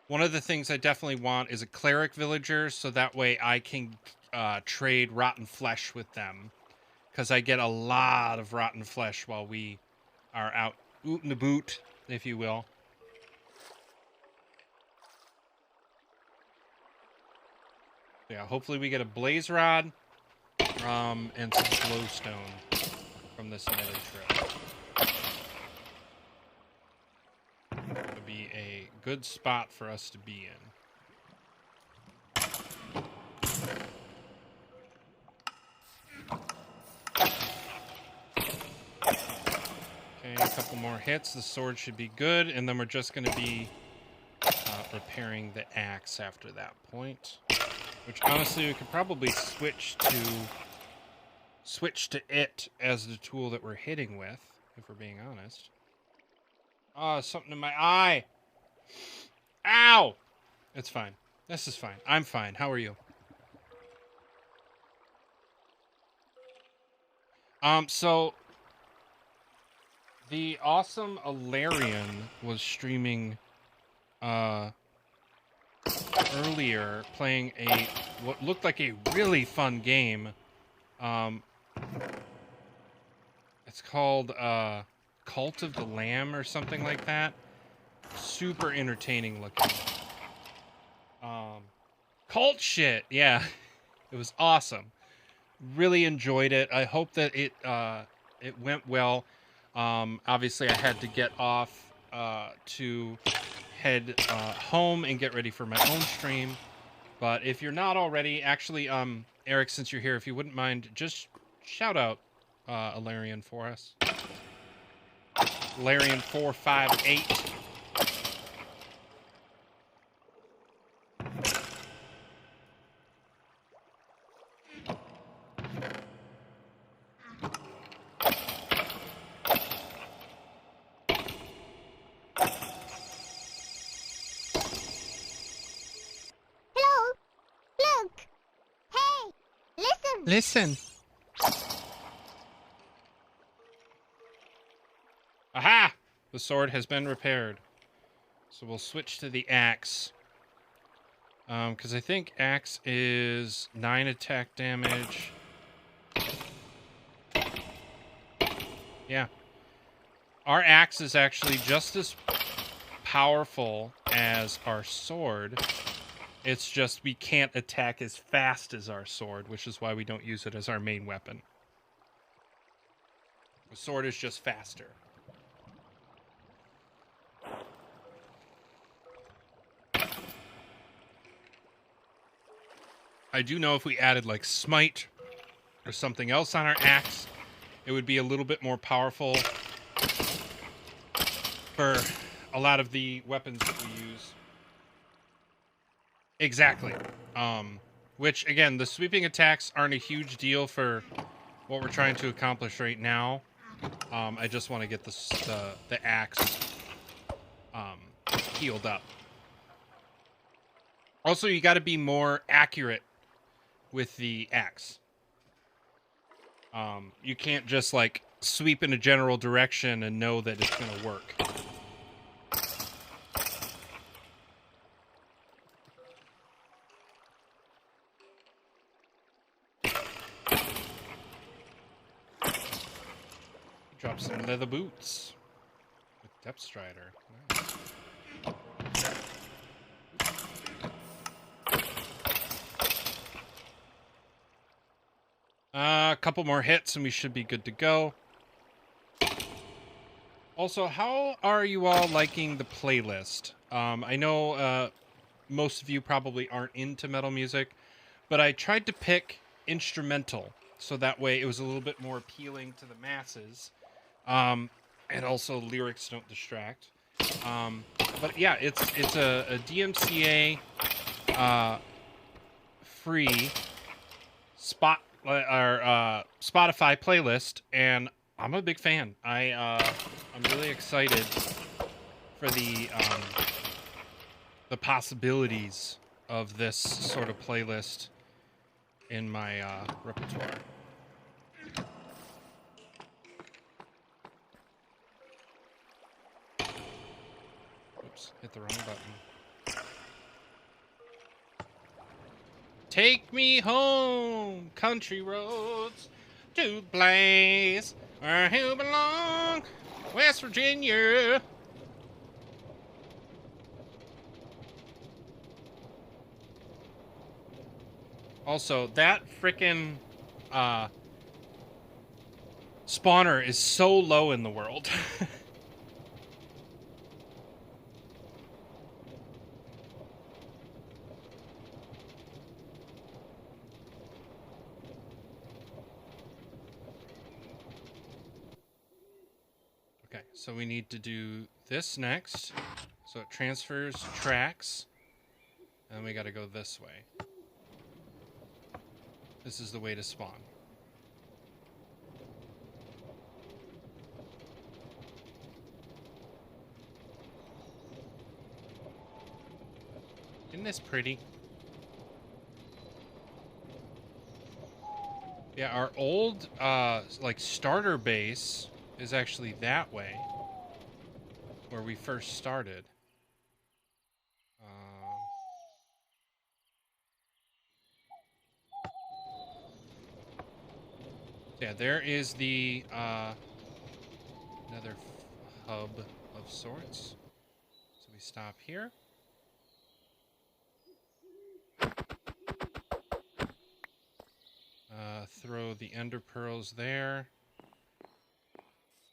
One of the things I definitely want is a Cleric villager, so that way I can trade rotten flesh with them, because I get a lot of rotten flesh while we are out ootin' the boot, if you will. Yeah, hopefully we get a blaze rod and some glowstone from this Nether trip. Would be a good spot for us to be in. Okay, a couple more hits. The sword should be good, and then we're just going to be repairing the axe after that point. Which, honestly, we could probably switch to it as the tool that we're hitting with, if we're being honest. Oh, something in my eye! Ow! It's fine. This is fine. I'm fine. How are you? So the awesome Alarian was streaming earlier, playing what looked like a really fun game. It's called Cult of the Lamb or something like that. Super entertaining looking. Cult shit, yeah. It was awesome. Really enjoyed it. I hope that it went well. Obviously I had to get off to head home and get ready for my own stream. But if you're not already, actually, Eric, since you're here, if you wouldn't mind, just shout out Alarian for us. Alarian 458. Listen. Aha! The sword has been repaired. So we'll switch to the axe. Because I think axe is 9 attack damage. Yeah. Our axe is actually just as powerful as our sword. It's just we can't attack as fast as our sword, which is why we don't use it as our main weapon. The sword is just faster. I do know if we added like smite or something else on our axe, it would be a little bit more powerful for a lot of the weapons that we use. Exactly. Which again, the sweeping attacks aren't a huge deal for what we're trying to accomplish right now. I just want to get the axe healed up. Also, you got to be more accurate with the axe. You can't just like sweep in a general direction and know that it's going to work. Drop some leather boots with Depth Strider. Nice. A couple more hits and we should be good to go. Also, how are you all liking the playlist? I know most of you probably aren't into metal music, but I tried to pick instrumental so that way it was a little bit more appealing to the masses. And also lyrics don't distract. But yeah, it's a DMCA free Spotify playlist, and I'm a big fan. I'm really excited for the possibilities of this sort of playlist in my repertoire. Oops, hit the wrong button. Take me home, country roads, to the place where you belong, West Virginia. Also, that frickin' spawner is so low in the world. Okay, so we need to do this next. So it transfers tracks. And we gotta go this way. This is the way to spawn. Isn't this pretty? Yeah, our old, like, starter base is actually that way. Where we first started. Yeah, there is the, Nether hub of sorts. So we stop here. Throw the ender pearls there.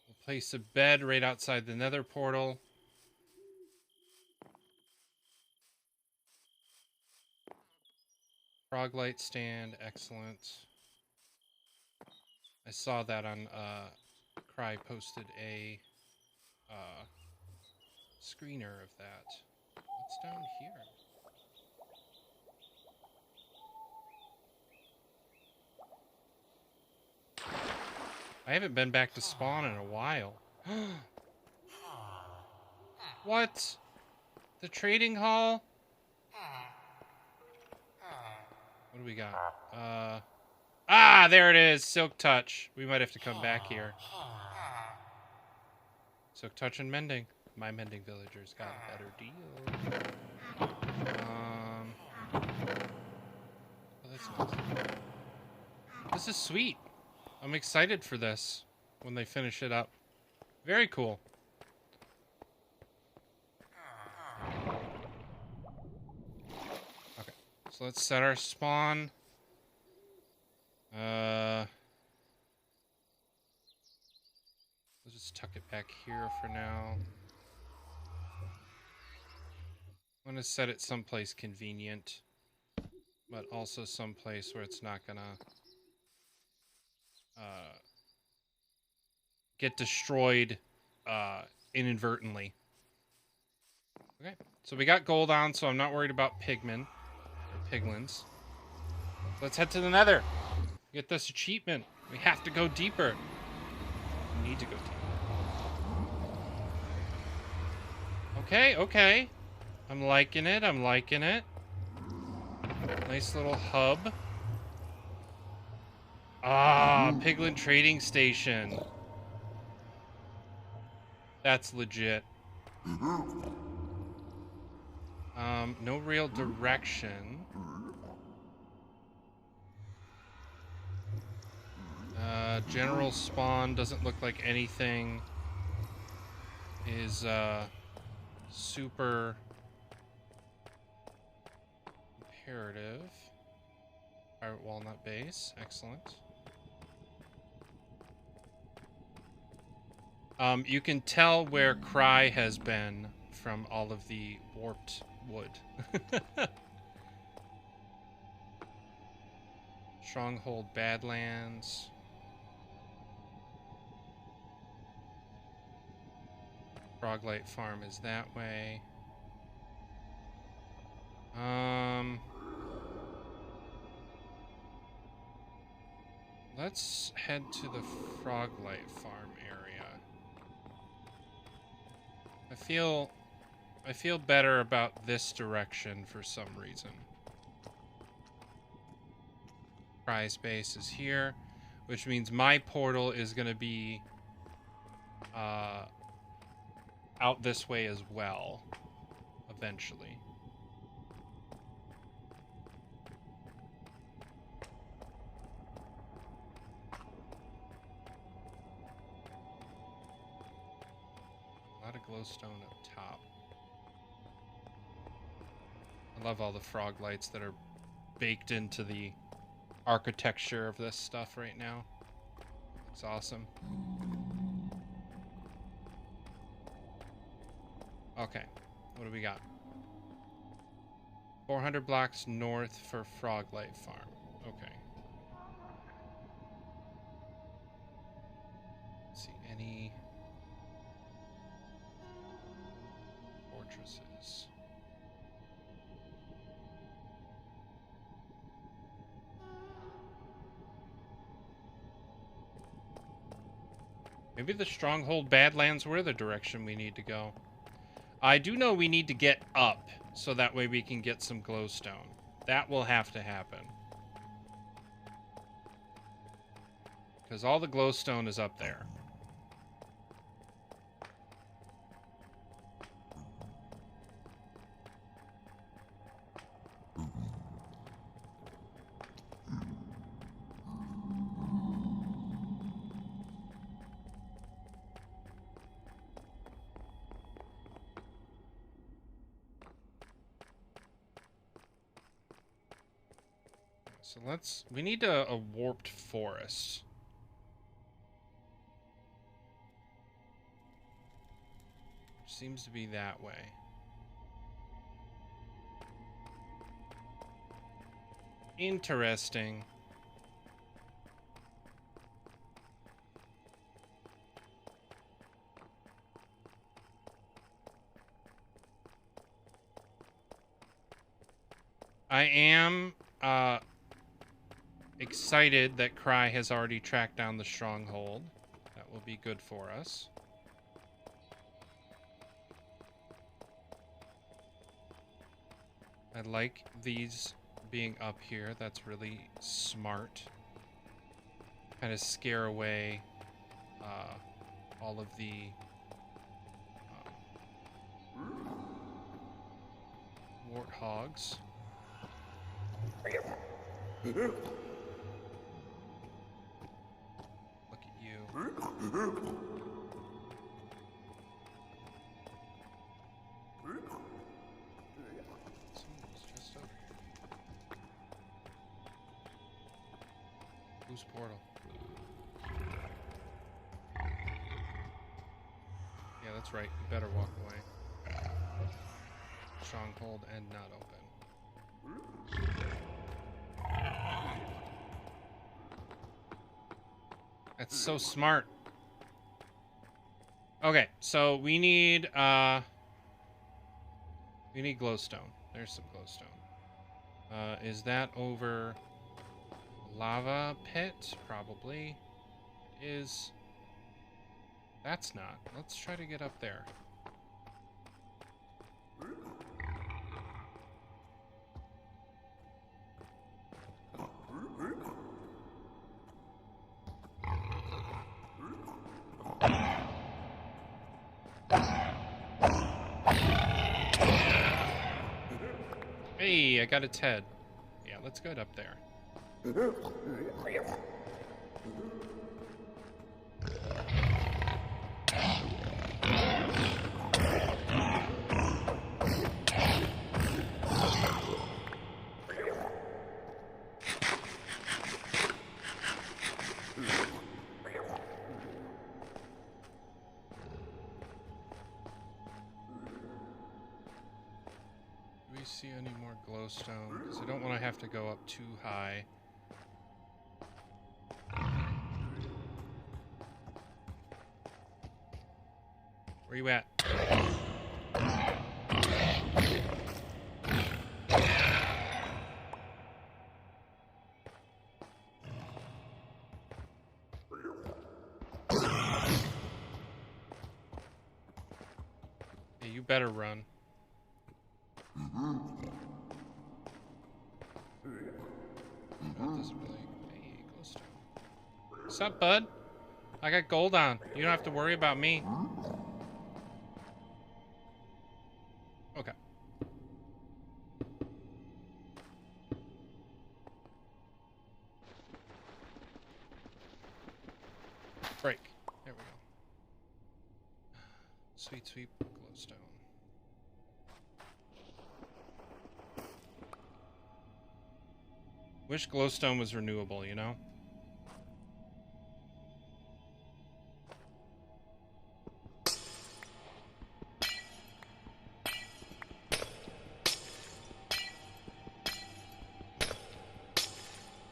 We'll place a bed right outside the nether portal. Frog light stand, excellent. I saw that on, Cry posted a, screener of that. What's down here? I haven't been back to spawn in a while. What? The trading hall? What do we got? Ah, there it is. Silk Touch. We might have to come back here. Silk Touch and Mending. My mending villagers got a better deal. Oh, that's nice. This is sweet. I'm excited for this when they finish it up. Very cool. Okay, so let's set our spawn. Let's just tuck it back here for now. I'm gonna set it someplace convenient, but also someplace where it's not gonna get destroyed inadvertently. Okay, so we got gold on, so I'm not worried about pigmen. piglins. Let's head to the Nether. Get this achievement. We have to go deeper. We need to go deeper. Okay, okay. I'm liking it. I'm liking it. Nice little hub. Ah, Piglin Trading Station. That's legit. No real direction. General spawn doesn't look like anything is, super imperative. Pirate Walnut Base, excellent. You can tell where Cry has been from all of the warped wood. Stronghold Badlands. Froglight Farm is that way. Let's head to the Froglight Farm area. I feel better about this direction for some reason. Prize base is here, which means my portal is going to be out this way as well, eventually. A lot of glowstone up top. I love all the frog lights that are baked into the architecture of this stuff right now. It's awesome. Okay, what do we got? 400 blocks north for Froglight Farm. Okay. Let's see, any fortresses? Maybe the Stronghold Badlands were the direction we need to go. I do know we need to get up, so that way we can get some glowstone. That will have to happen. Because all the glowstone is up there. So we need a warped forest. Seems to be that way. Interesting. I am, excited that Cry has already tracked down the stronghold. That will be good for us. I like these being up here. That's really smart. Kind of scare away all of the warthogs. Look at you. Someone's just up. Whose portal? Yeah, that's right. You better walk away. Stronghold and not open. That's so smart. Okay, so we need glowstone. There's some glowstone. Is that over lava pit? Probably. It is. That's not. Let's try to get up there. Hey, I got its head. Yeah, let's go up there. See any more glowstone? Because I don't want to have to go up too high. Where you at? Hey, you better run. What's up, bud? I got gold on. You don't have to worry about me. Okay. Break. There we go. Sweet, sweet glowstone. Wish glowstone was renewable, you know?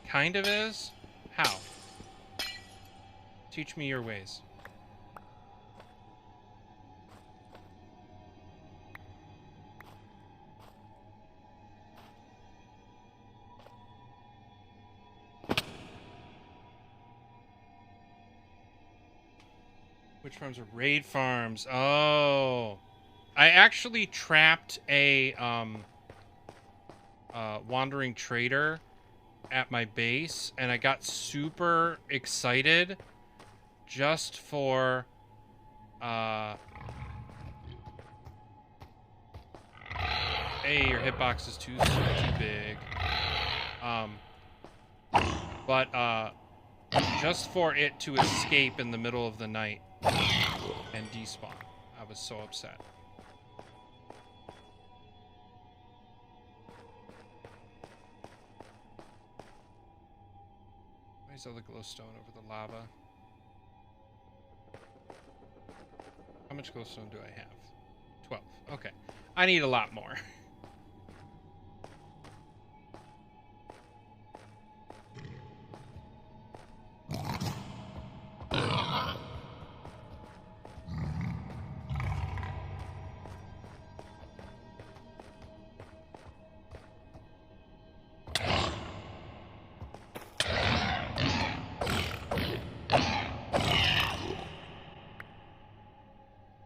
Kind of is? How? Teach me your ways. Which farms are raid farms? Oh. I actually trapped a wandering trader at my base, and I got super excited just for hey, your hitbox is too big. Just for it to escape in the middle of the night and despawn. I was so upset. Where's all the glowstone over the lava? How much glowstone do I have? 12. Okay. I need a lot more.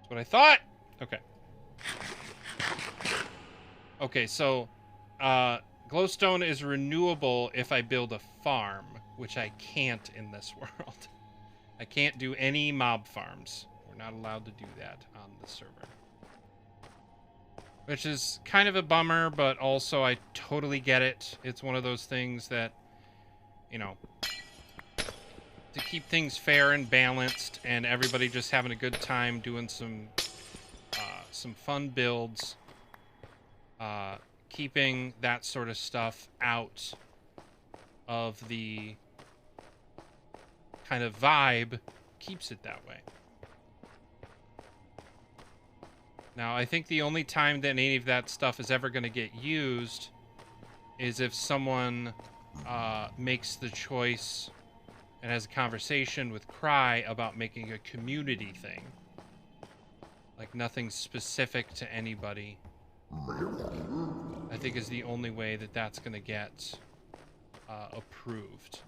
What I thought. Okay. Okay, so glowstone is renewable if I build a farm, which I can't in this world. I can't do any mob farms. We're not allowed to do that on the server. Which is kind of a bummer, but also I totally get it. It's one of those things that, you know, to keep things fair and balanced and everybody just having a good time doing some fun builds, keeping that sort of stuff out of the kind of vibe keeps it that way. Now, I think the only time that any of that stuff is ever going to get used is if someone makes the choice and has a conversation with Cry about making a community thing. Like nothing specific to anybody. I think is the only way that that's going to get approved.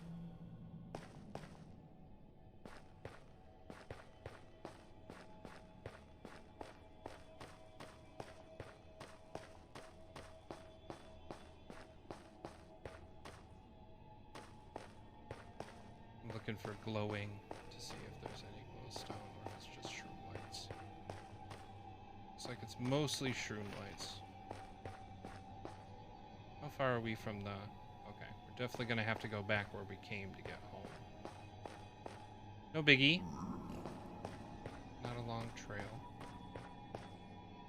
I'm looking for glowing to see if there's any glowstone or it's just shroom lights. Looks like it's mostly shroom lights. How far are we from the... Okay, we're definitely going to have to go back where we came to get home. No biggie. Not a long trail.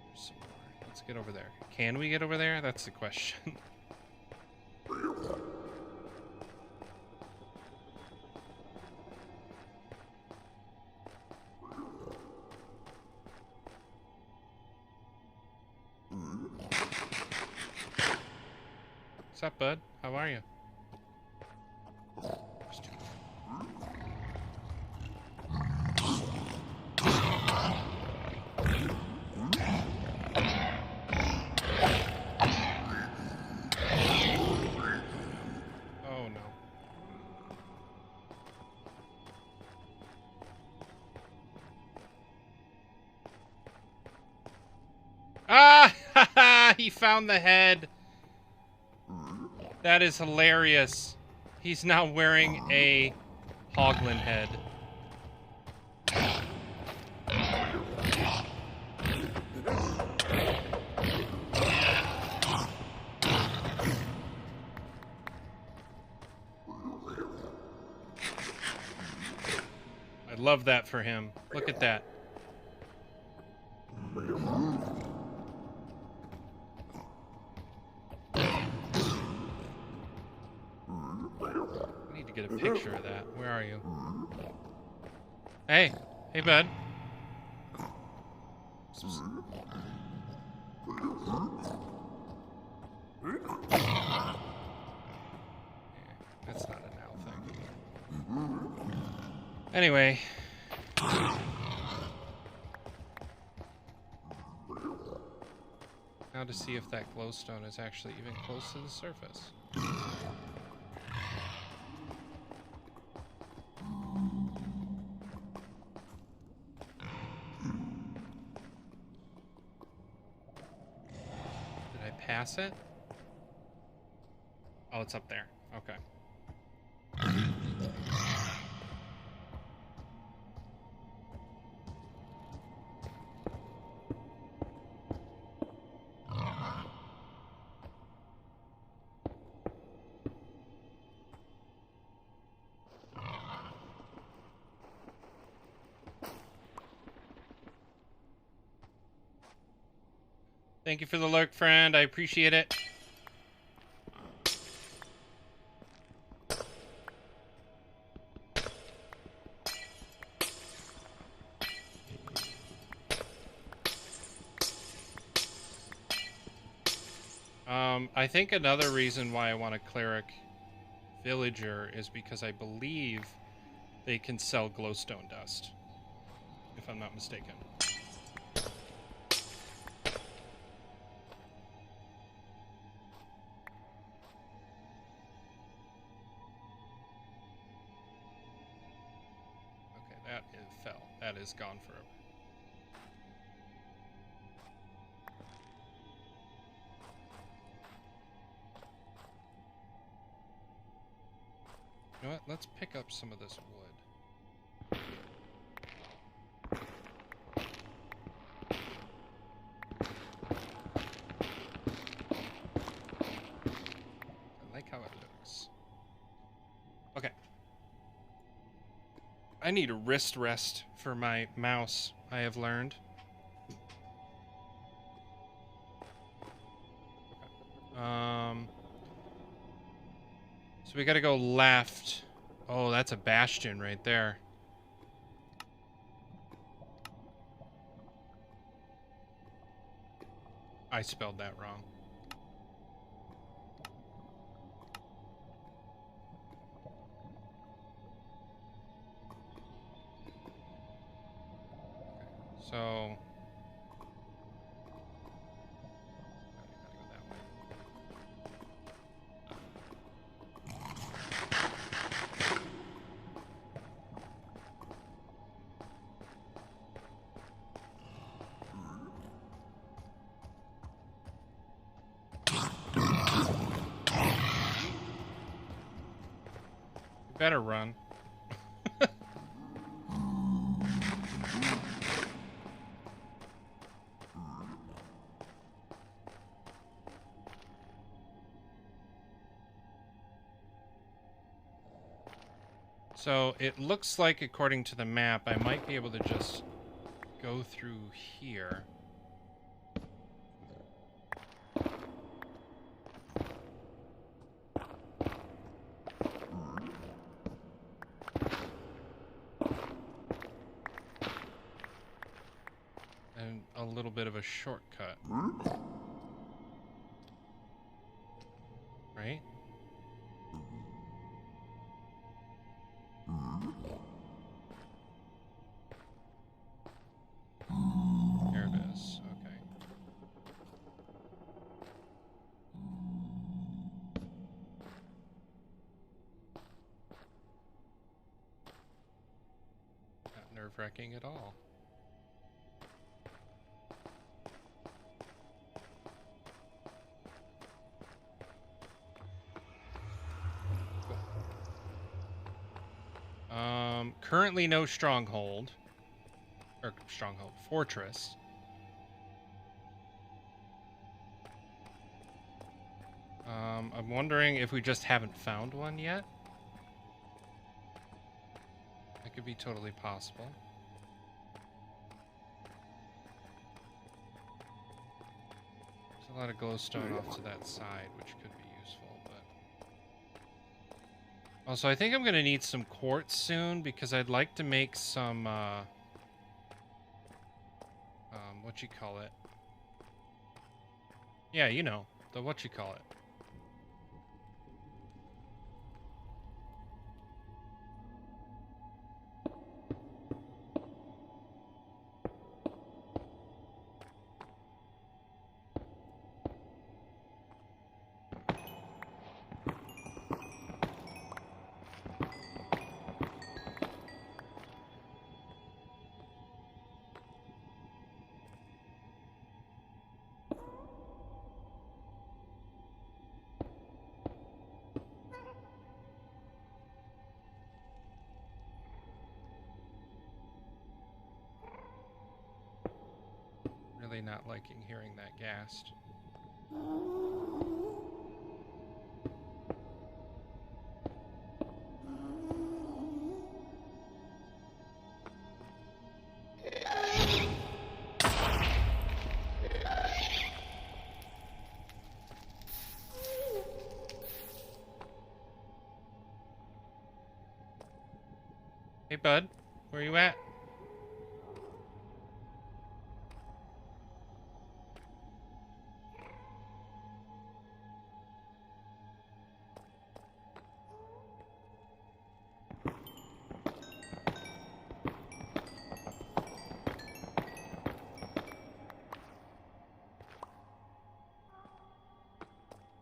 There's some more. Let's get over there. Can we get over there? That's the question. What's up, bud? How are you? Oh no. Ah! He found the head. That is hilarious. He's now wearing a hoglin head. I love that for him. Look at that. I need to get a picture of that. Where are you? Hey. Hey, bud. That's not an owl thing. Anyway. Now to see if that glowstone is actually even close to the surface. Did I pass it? Oh, it's up there. Okay. Thank you for the lurk, friend. I appreciate it. I think another reason why I want a cleric villager is because I believe they can sell glowstone dust, if I'm not mistaken. Okay, that fell. That is gone forever. You know what? Let's pick up some of this wood. I like how it looks. Okay. I need a wrist rest for my mouse, I have learned. Okay. So we gotta go left. Oh, that's a bastion right there. I spelled that wrong. Okay, so... gotta go that way. Better run. So it looks like, according to the map, I might be able to just go through here. And a little bit of a shortcut. Right? There it is. Okay. Not nerve-wracking at all. Currently no stronghold. Or stronghold. Fortress. I'm wondering if we just haven't found one yet. That could be totally possible. There's a lot of glowstone off to that side, which could be useful, but... Also, I think I'm going to need some quartz soon, because I'd like to make some, what you call it? Yeah, you know, the what you call it. Really not liking hearing that ghast. Hey, bud. Where you at?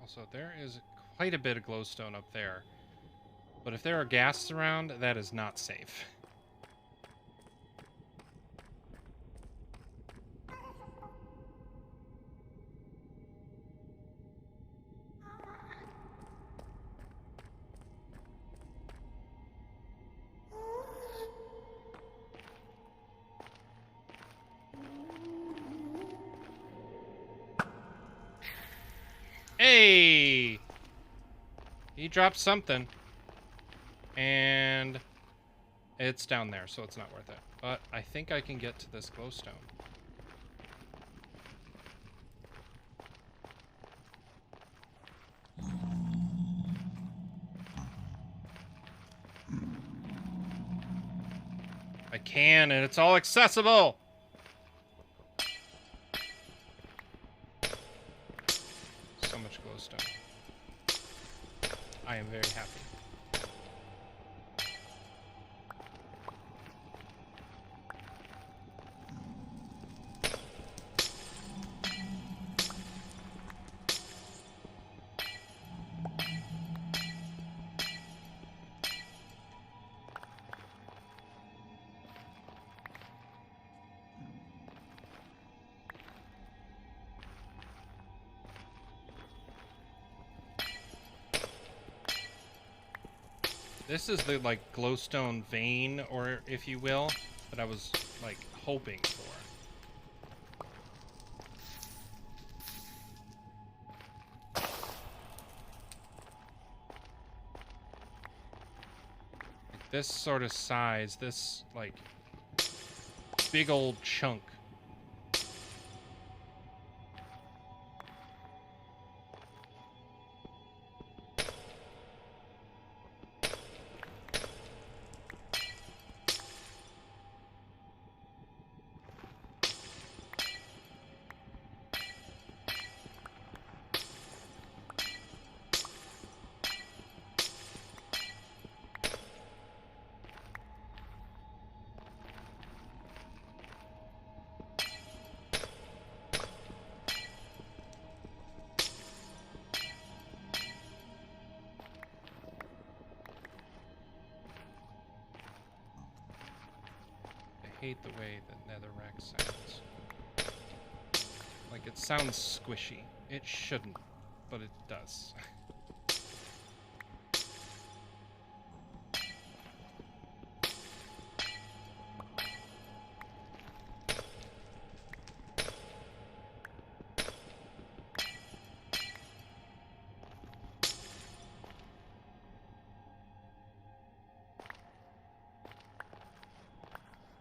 Also, there is quite a bit of glowstone up there. But if there are ghasts around, that is not safe. Hey! He dropped something. And it's down there, so it's not worth it. But I think I can get to this glowstone. I can, and it's all accessible! So much glowstone. I am very happy. This is the, like, glowstone vein, or if you will, that I was, like, hoping for. Like, this sort of size, this, like, big old chunk. I hate the way the netherrack sounds. Like, it sounds squishy. It shouldn't, but it does.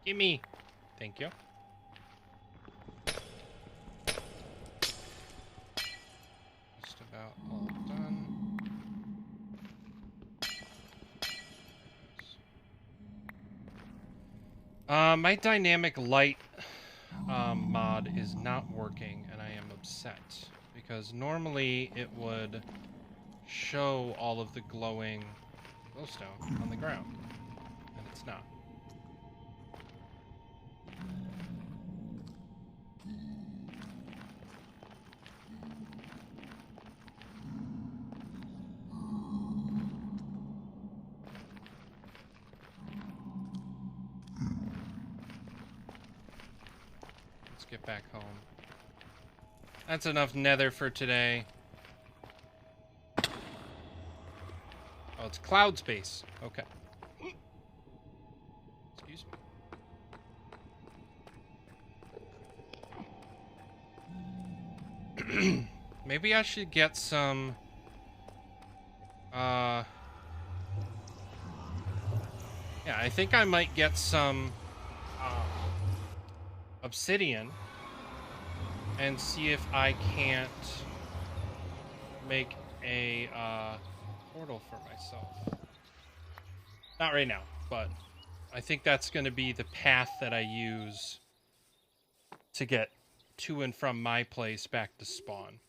Gimme! Thank you. Just about all done. My dynamic light mod is not working, and I am upset. Because normally it would show all of the glowing glowstone on the ground. And it's not. Get back home. That's enough nether for today. Oh, it's cloud space. Okay. Excuse me. Maybe I should get some... Yeah, I think I might get some... obsidian and see if I can't make a portal for myself. Not right now, but I think that's going to be the path that I use to get to and from my place back to spawn.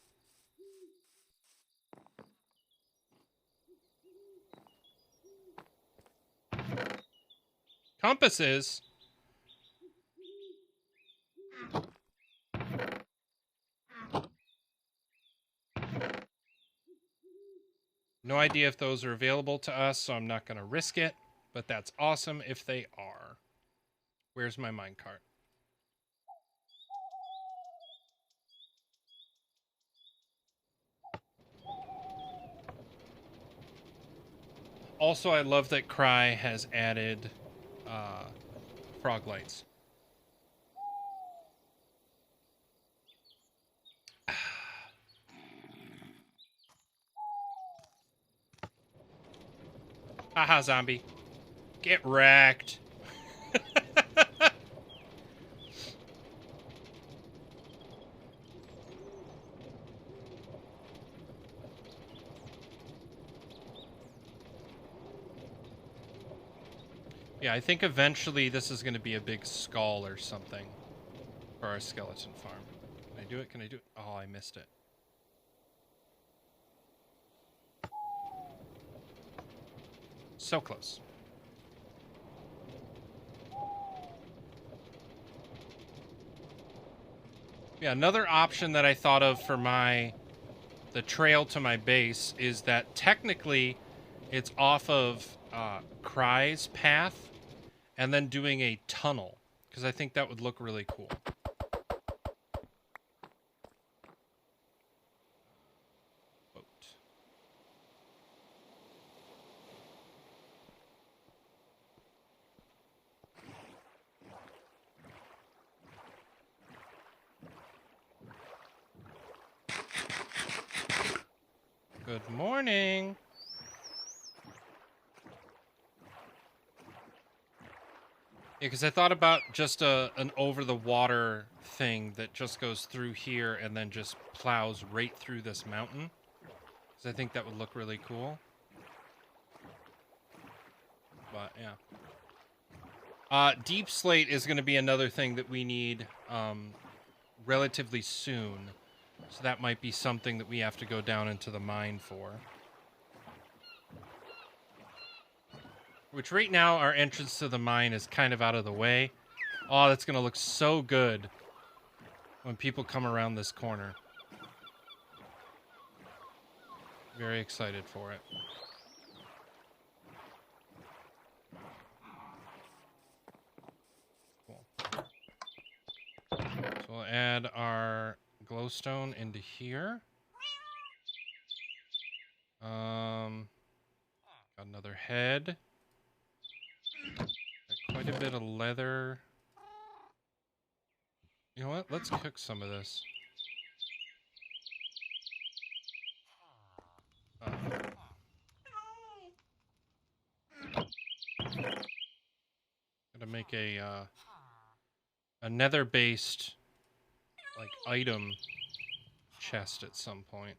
Compasses? No idea if those are available to us, so I'm not going to risk it, but that's awesome if they are. Where's my minecart? Also, I love that Cry has added frog lights. Haha, zombie. Get wrecked. Yeah, I think eventually this is going to be a big skull or something for our skeleton farm. Can I do it? Can I do it? Oh, I missed it. So close. Yeah, another option that I thought of for the trail to my base is that technically it's off of Cry's path and then doing a tunnel, because I think that would look really cool. Boat. Good morning. Yeah, because I thought about just an over-the-water thing that just goes through here and then just plows right through this mountain. Because I think that would look really cool. But, yeah. Deep slate is going to be another thing that we need relatively soon. So that might be something that we have to go down into the mine for. Which right now, our entrance to the mine is kind of out of the way. Oh, that's going to look so good when people come around this corner. Very excited for it. Cool. So we'll add our glowstone into here. Got another head. Got quite a bit of leather. You know what? Let's cook some of this. Gotta make a nether-based like item chest at some point.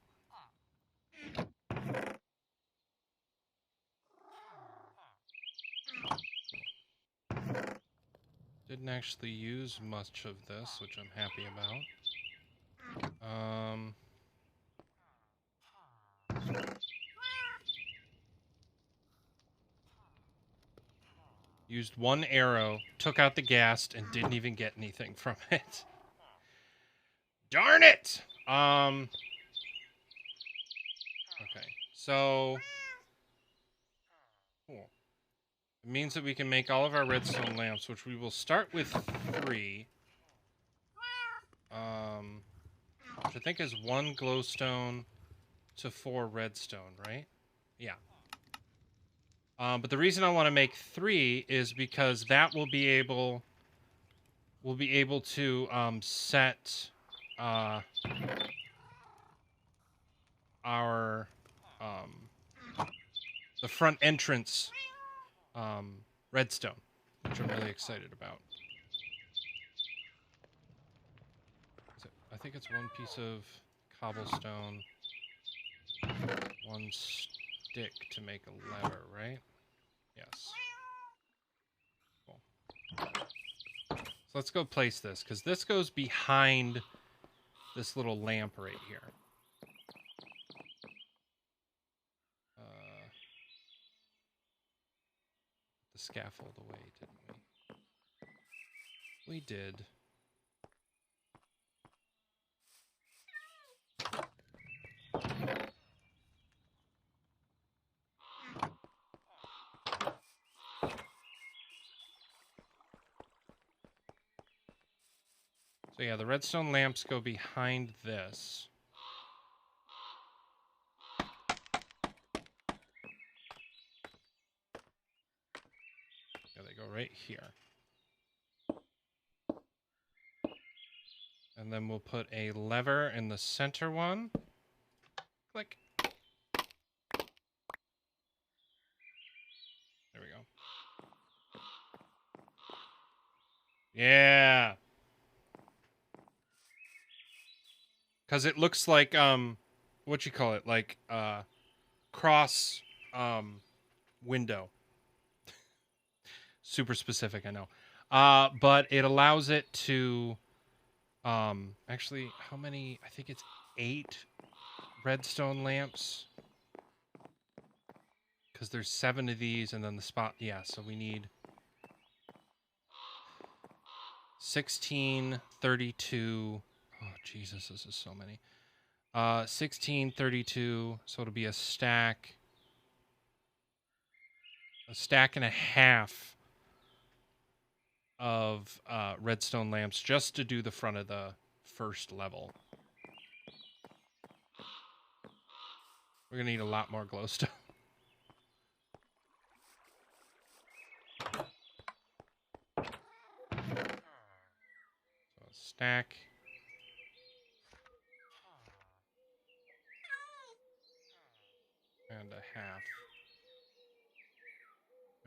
Didn't actually use much of this, which I'm happy about. Used one arrow, took out the ghast, and didn't even get anything from it. Darn it! Okay, so... Cool. It means that we can make all of our redstone lamps, which we will start with 3. Which I think is 1 glowstone to 4 redstone, right? Yeah. But the reason I want to make 3 is because that will be able... We'll be able to set our the front entrance redstone, which I'm really excited about. I think it's 1 piece of cobblestone, 1 stick to make a lever, right? Yes. Cool. So let's go place this, because this goes behind this little lamp right here. The scaffold away, didn't we? We did. So yeah, the redstone lamps go behind this. Yeah, they go right here. And then we'll put a lever in the center one. Click. There we go. Yeah. Because it looks like, what you call it? Like, cross, window. Super specific, I know. But it allows it to, actually, how many? I think it's 8 redstone lamps. Because there's 7 of these, and then the spot, yeah, so we need 16, 32. Oh, Jesus, this is so many. 16, 32, so it'll be a stack and a half of redstone lamps just to do the front of the first level. We're gonna need a lot more glowstone. So a stack.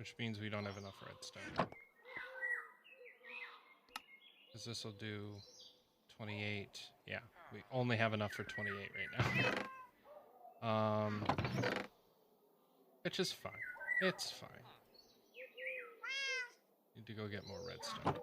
which means we don't have enough redstone. Because this will do 28. Yeah, we only have enough for 28 right now. Which is fine. It's fine. Need to go get more redstone.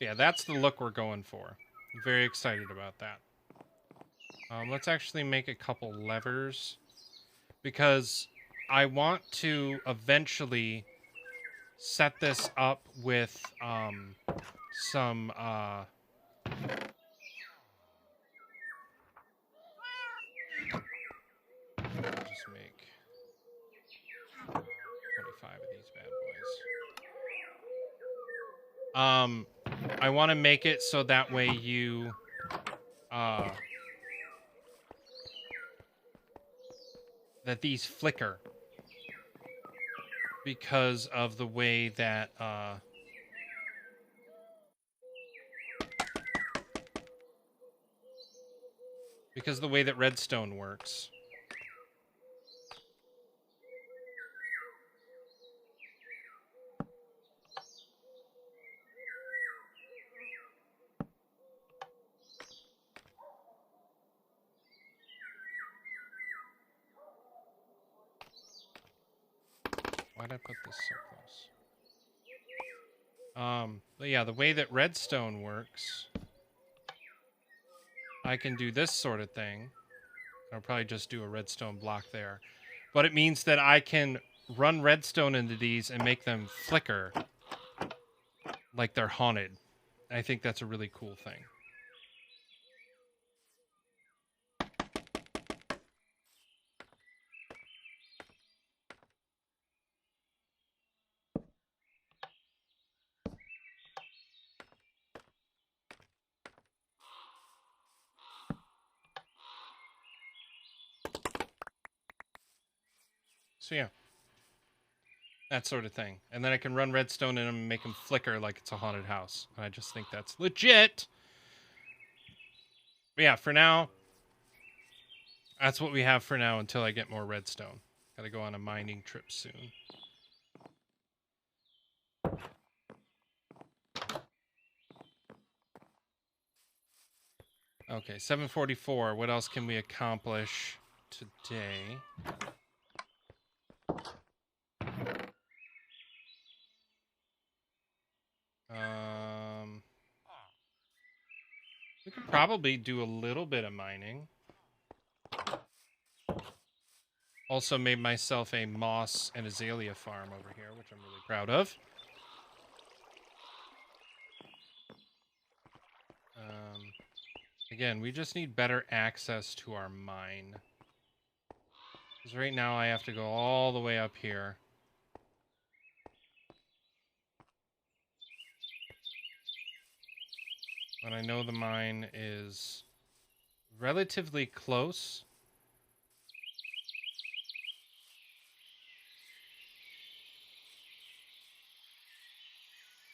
Yeah, that's the look we're going for. I'm very excited about that. Let's actually make a couple levers because I want to eventually set this up with some just make 25 of these bad boys. I want to make it so that way you that these flicker because of the way that redstone works. Why'd I put this so close? But yeah, the way that redstone works, I can do this sort of thing. I'll probably just do a redstone block there. But it means that I can run redstone into these and make them flicker like they're haunted. I think that's a really cool thing. So yeah, that sort of thing. And then I can run redstone in them and make them flicker like it's a haunted house. And I just think that's legit. But yeah, for now, that's what we have for now until I get more redstone. Gotta go on a mining trip soon. Okay, 7:44. What else can we accomplish today? We could probably do a little bit of mining. Also made myself a moss and azalea farm over here, which I'm really proud of. Again, we just need better access to our mine. Because right now I have to go all the way up here. And I know the mine is relatively close.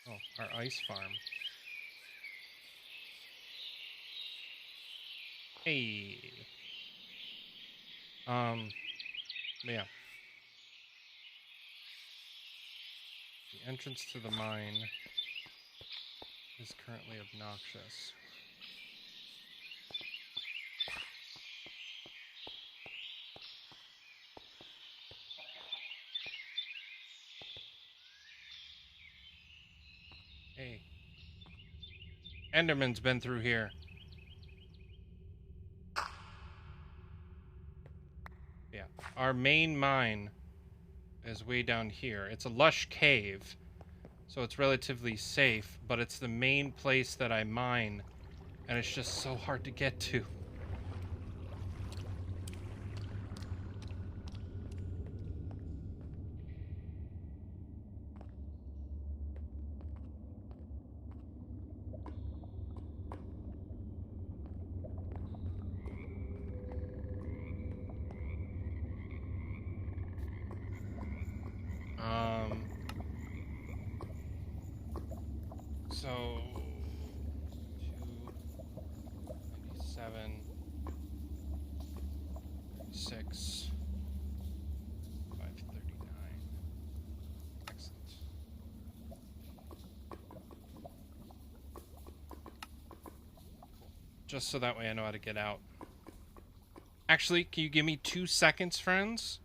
Oh, our ice farm. Hey. Yeah. The entrance to the mine is currently obnoxious. Hey. Enderman's been through here. Yeah. Our main mine is way down here. It's a lush cave, so it's relatively safe, but it's the main place that I mine, and it's just so hard to get to. So 297, 36, 539. Excellent. Just so that way I know how to get out. Actually, can you give me 2 seconds, friends?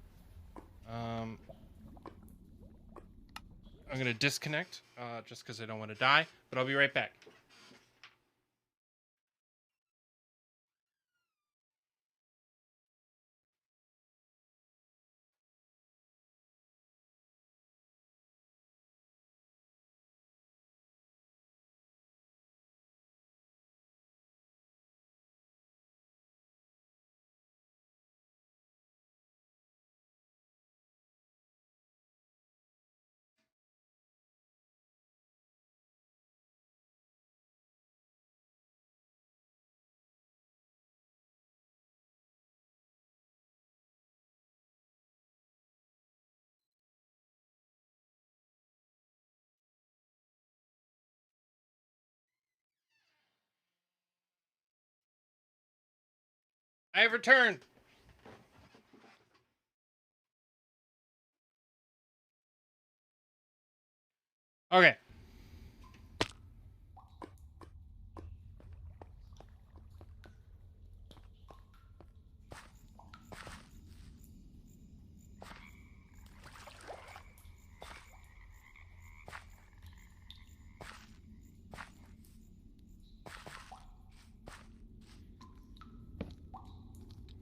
I'm gonna disconnect, just because I don't want to die, but I'll be right back. I have returned. Okay.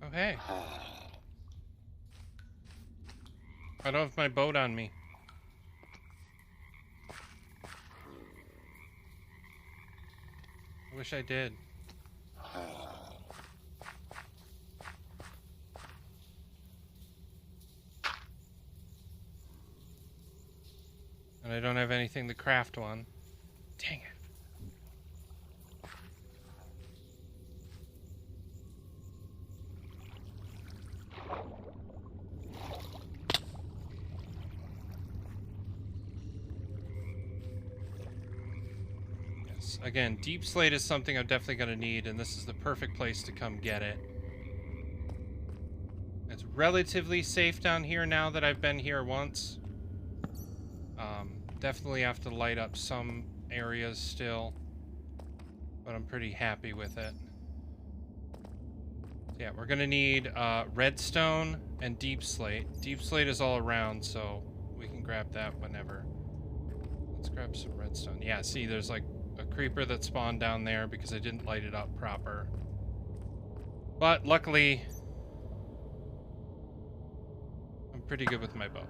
Okay. I don't have my boat on me. I wish I did. And I don't have anything to craft one. Dang it. Yes, again, deep slate is something I'm definitely going to need, and this is the perfect place to come get it. It's relatively safe down here now that I've been here once. Definitely have to light up some areas still, but I'm pretty happy with it. Yeah, we're gonna need redstone and deep slate. Deep slate is all around, so we can grab that whenever. Let's grab some redstone. Yeah, see, there's like a creeper that spawned down there because I didn't light it up proper. But luckily, I'm pretty good with my bow.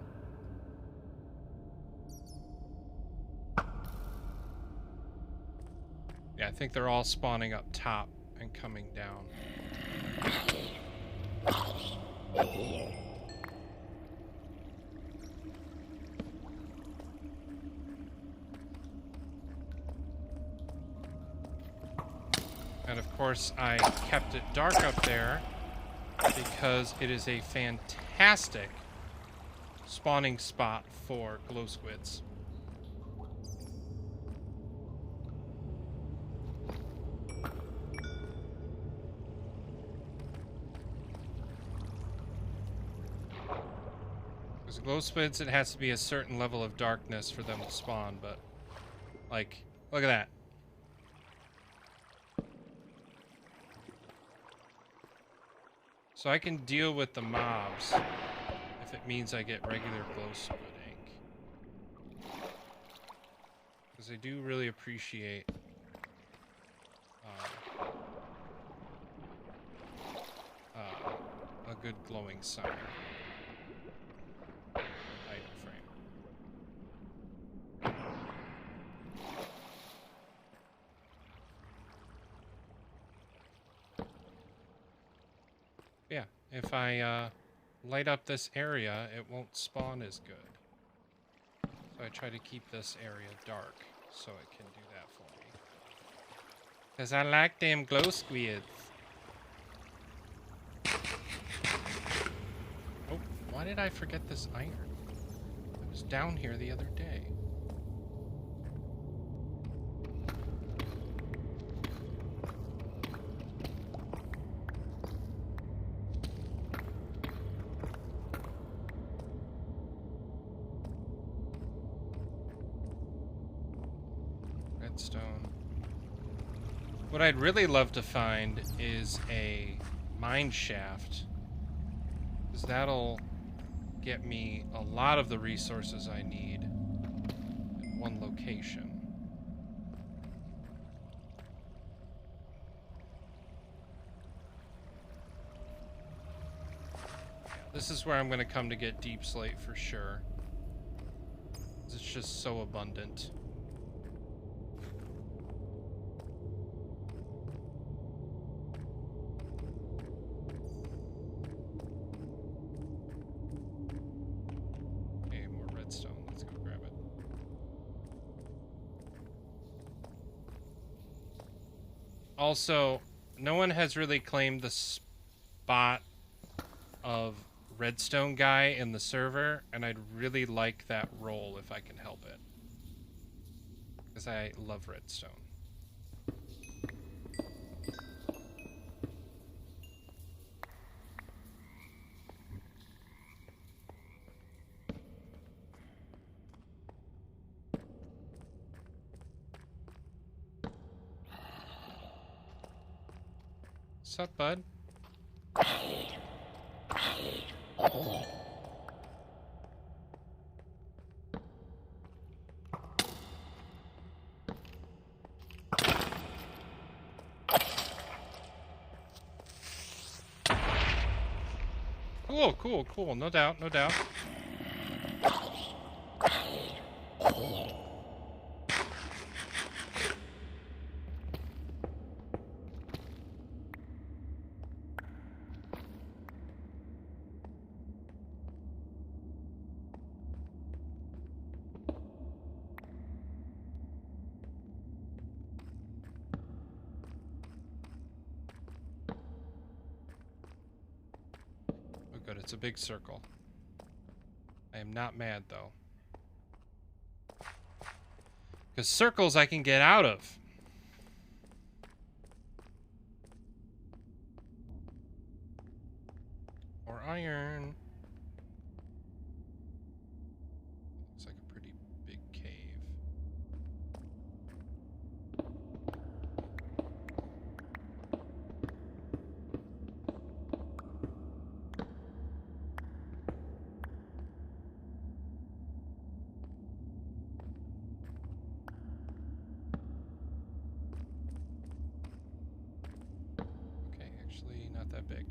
Yeah, I think they're all spawning up top and coming down. And of course, I kept it dark up there because it is a fantastic spawning spot for glow squids. Because glow squids, it has to be a certain level of darkness for them to spawn, but like, look at that. So I can deal with the mobs if it means I get regular glow squid ink. Because I do really appreciate a good glowing sign. Item. Yeah, if I light up this area, it won't spawn as good. So I try to keep this area dark so it can do that for me. Because I like them glow squids. Oh, why did I forget this iron? It was down here the other day. Redstone. What I'd really love to find is a mine shaft, because that'll get me a lot of the resources I need in one location. This is where I'm going to come to get deep slate for sure. It's just so abundant. Okay, more redstone. Let's go grab it. Also, no one has really claimed the spot of redstone guy in the server, and I'd really like that role if I can help it. Because I love redstone. What's up, bud? Cool, cool, cool. No doubt, no doubt. Oh, good. It's a big circle. I am not mad, though. Because circles I can get out of. Or iron. Looks like a pretty big cave. Okay, actually not that big.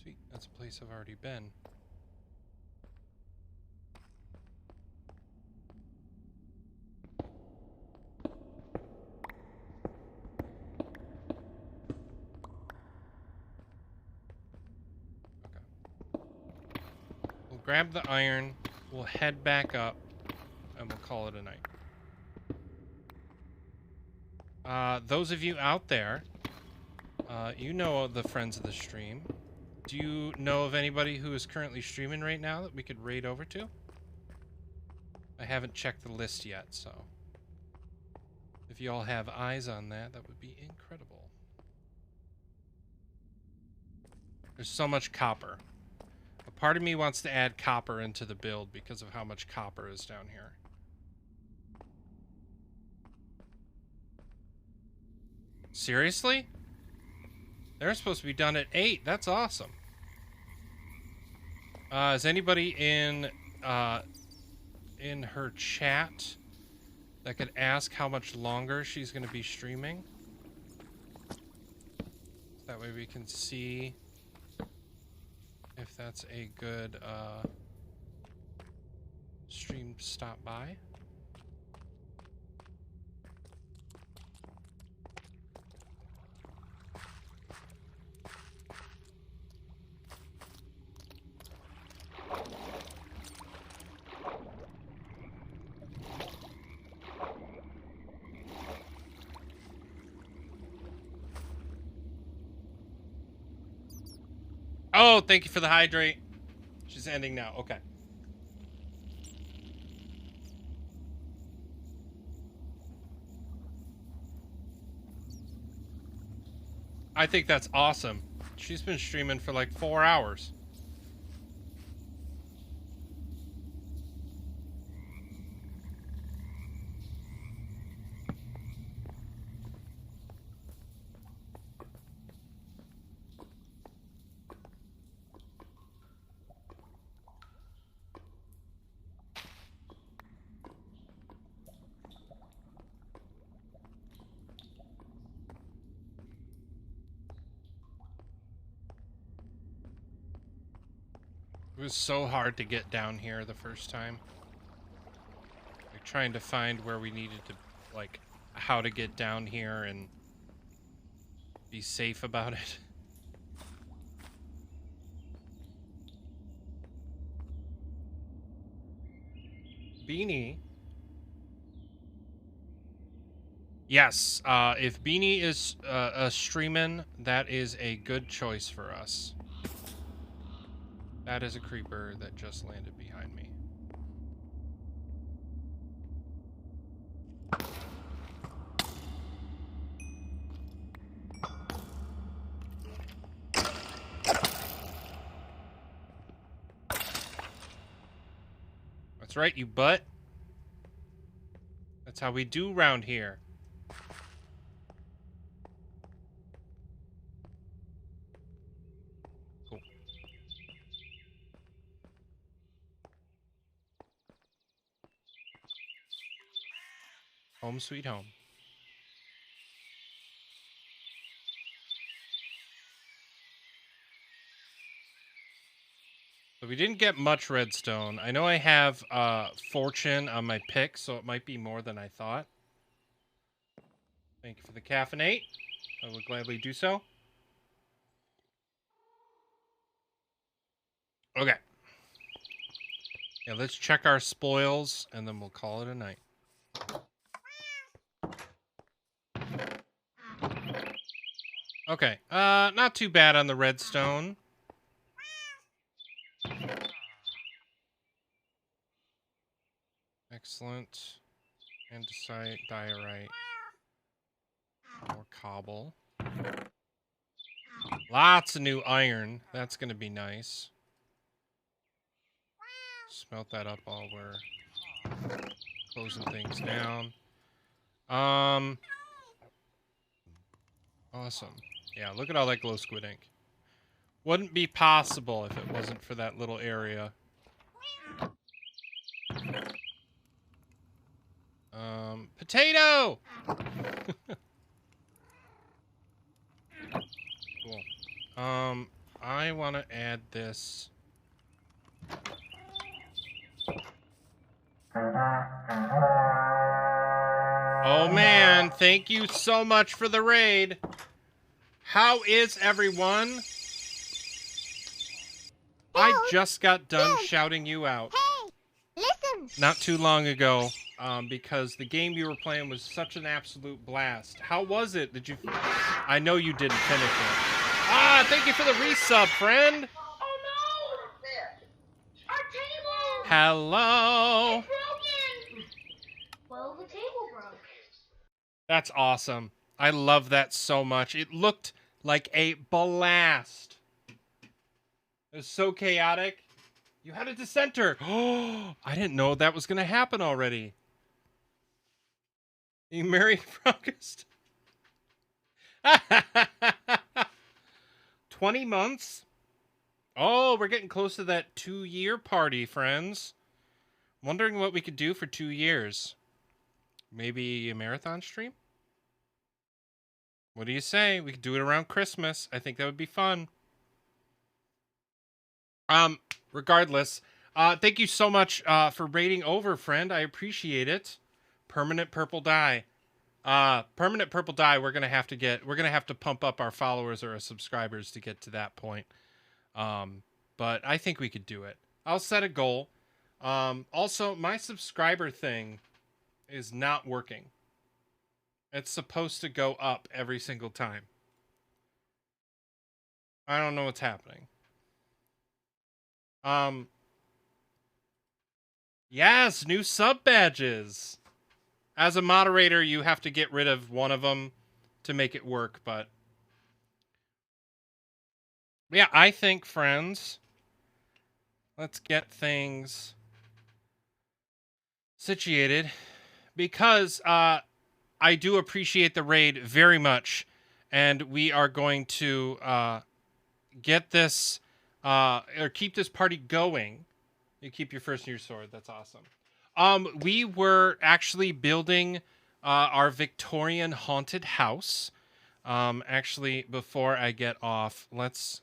Sweet, that's a place I've already been. We'll grab the iron, we'll head back up, and we'll call it a night. Those of you out there, you know the friends of the stream. Do you know of anybody who is currently streaming right now that we could raid over to? I haven't checked the list yet, so if you all have eyes on that, that would be incredible. There's so much copper. A part of me wants to add copper into the build because of how much copper is down here. Seriously? They're supposed to be done at 8. That's awesome. Is anybody in her chat that could ask how much longer she's going to be streaming? That way we can see if that's a good stream stop by. Oh, thank you for the hydrate. She's ending now. Okay. I think that's awesome. She's been streaming for like 4 hours. It was so hard to get down here the first time. Like trying to find where we needed to, like, how to get down here and be safe about it. Beanie. Yes, if Beanie is streaming, that is a good choice for us. That is a creeper that just landed behind me. That's right, you butt. That's how we do round here. Cool. Home sweet home. So we didn't get much redstone. I know I have fortune on my pick, so it might be more than I thought. Thank you for the caffeinate. I will gladly do so. Okay. Yeah, let's check our spoils, and then we'll call it a night. Okay, not too bad on the redstone. Excellent. Andesite, diorite. More cobble. Lots of new iron. That's gonna be nice. Smelt that up while we're closing things down. Awesome. Yeah, look at all that glow squid ink. Wouldn't be possible if it wasn't for that little area. Potato! Cool. I want to add this. Oh man, thank you so much for the raid. How is everyone? I just got done shouting you out. Hey, listen. Not too long ago, because the game you were playing was such an absolute blast. How was it? Did you... I know you didn't finish it. Ah, thank you for the resub, friend. Oh no! Our table! Hello. It's broken! Well, the table broke. That's awesome. I love that so much. It looked like a blast. It was so chaotic. You had a dissenter. Oh, I didn't know that was going to happen already. You married August? 20 months? Oh, we're getting close to that 2-year party, friends. Wondering what we could do for 2 years. Maybe a marathon stream? What do you say? We could do it around Christmas. I think that would be fun. Regardless, Thank you so much for raiding over, friend. I appreciate it. Permanent purple dye. Permanent purple dye. We're gonna have to pump up our followers or our subscribers to get to that point. But I think we could do it. I'll set a goal. Also, my subscriber thing is not working. It's supposed to go up every single time. I don't know what's happening. Yes, new sub badges. As a moderator, you have to get rid of one of them to make it work, but yeah, I think, friends, let's get things situated because I do appreciate the raid very much, and we are going to get this or keep this party going. You keep your first and your sword. That's awesome. We were actually building our Victorian haunted house. Actually, before I get off, let's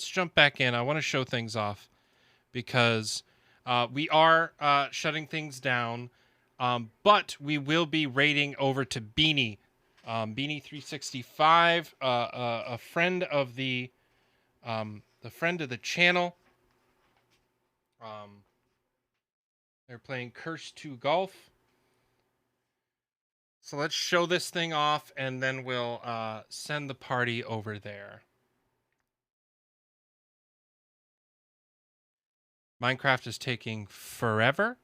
jump back in. I want to show things off because we are shutting things down, but we will be raiding over to Beanie. Beanie 365, a friend of the channel. They're playing Curse 2 Golf. So let's show this thing off, and then we'll send the party over there. Minecraft is taking forever.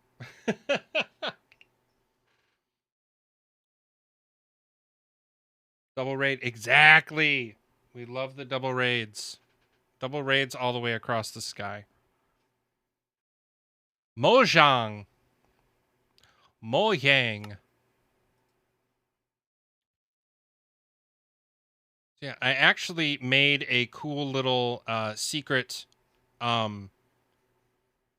Double raid. Exactly. We love the double raids. Double raids all the way across the sky. Mojang. Mojang. Yeah, I actually made a cool little secret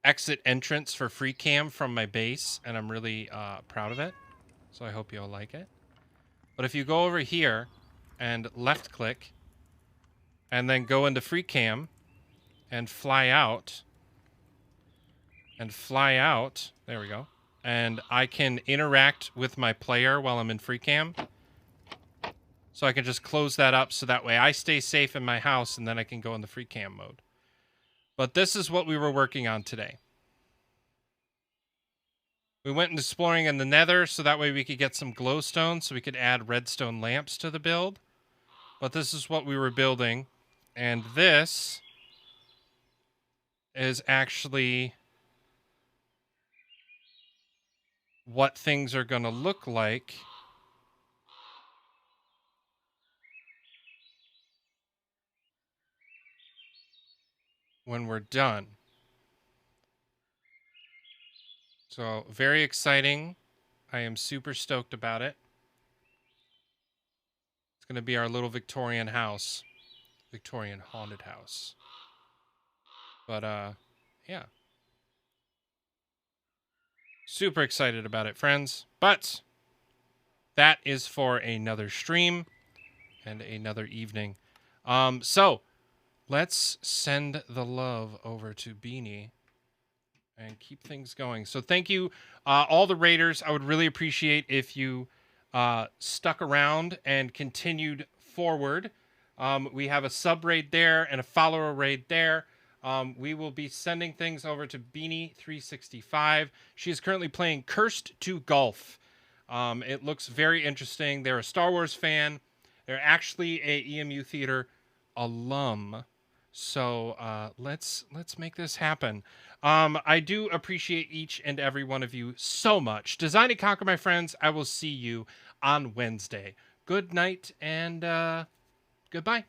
exit entrance for free cam from my base, and I'm really proud of it. So I hope you all like it. But if you go over here and left click and then go into free cam and fly out, there we go. And I can interact with my player while I'm in free cam. So I can just close that up so that way I stay safe in my house and then I can go in the free cam mode. But this is what we were working on today. We went exploring in the Nether so that way we could get some glowstone so we could add redstone lamps to the build. But this is what we were building. And this is actually what things are going to look like when we're done. So, very exciting. I am super stoked about it. It's going to be our little Victorian house. Victorian haunted house. But, yeah. Super excited about it, friends. But that is for another stream and another evening. So, let's send the love over to Beanie and keep things going. So thank you, all the raiders. I would really appreciate if you stuck around and continued forward. We have a sub raid there and a follower raid there. We will be sending things over to Beanie 365. She is currently playing Cursed 2 Golf. It looks very interesting. They're a Star Wars fan. They're actually a EMU Theater alum. So let's make this happen. I do appreciate each and every one of you so much. Design and Conquer, my friends. I will see you on Wednesday. Good night and goodbye.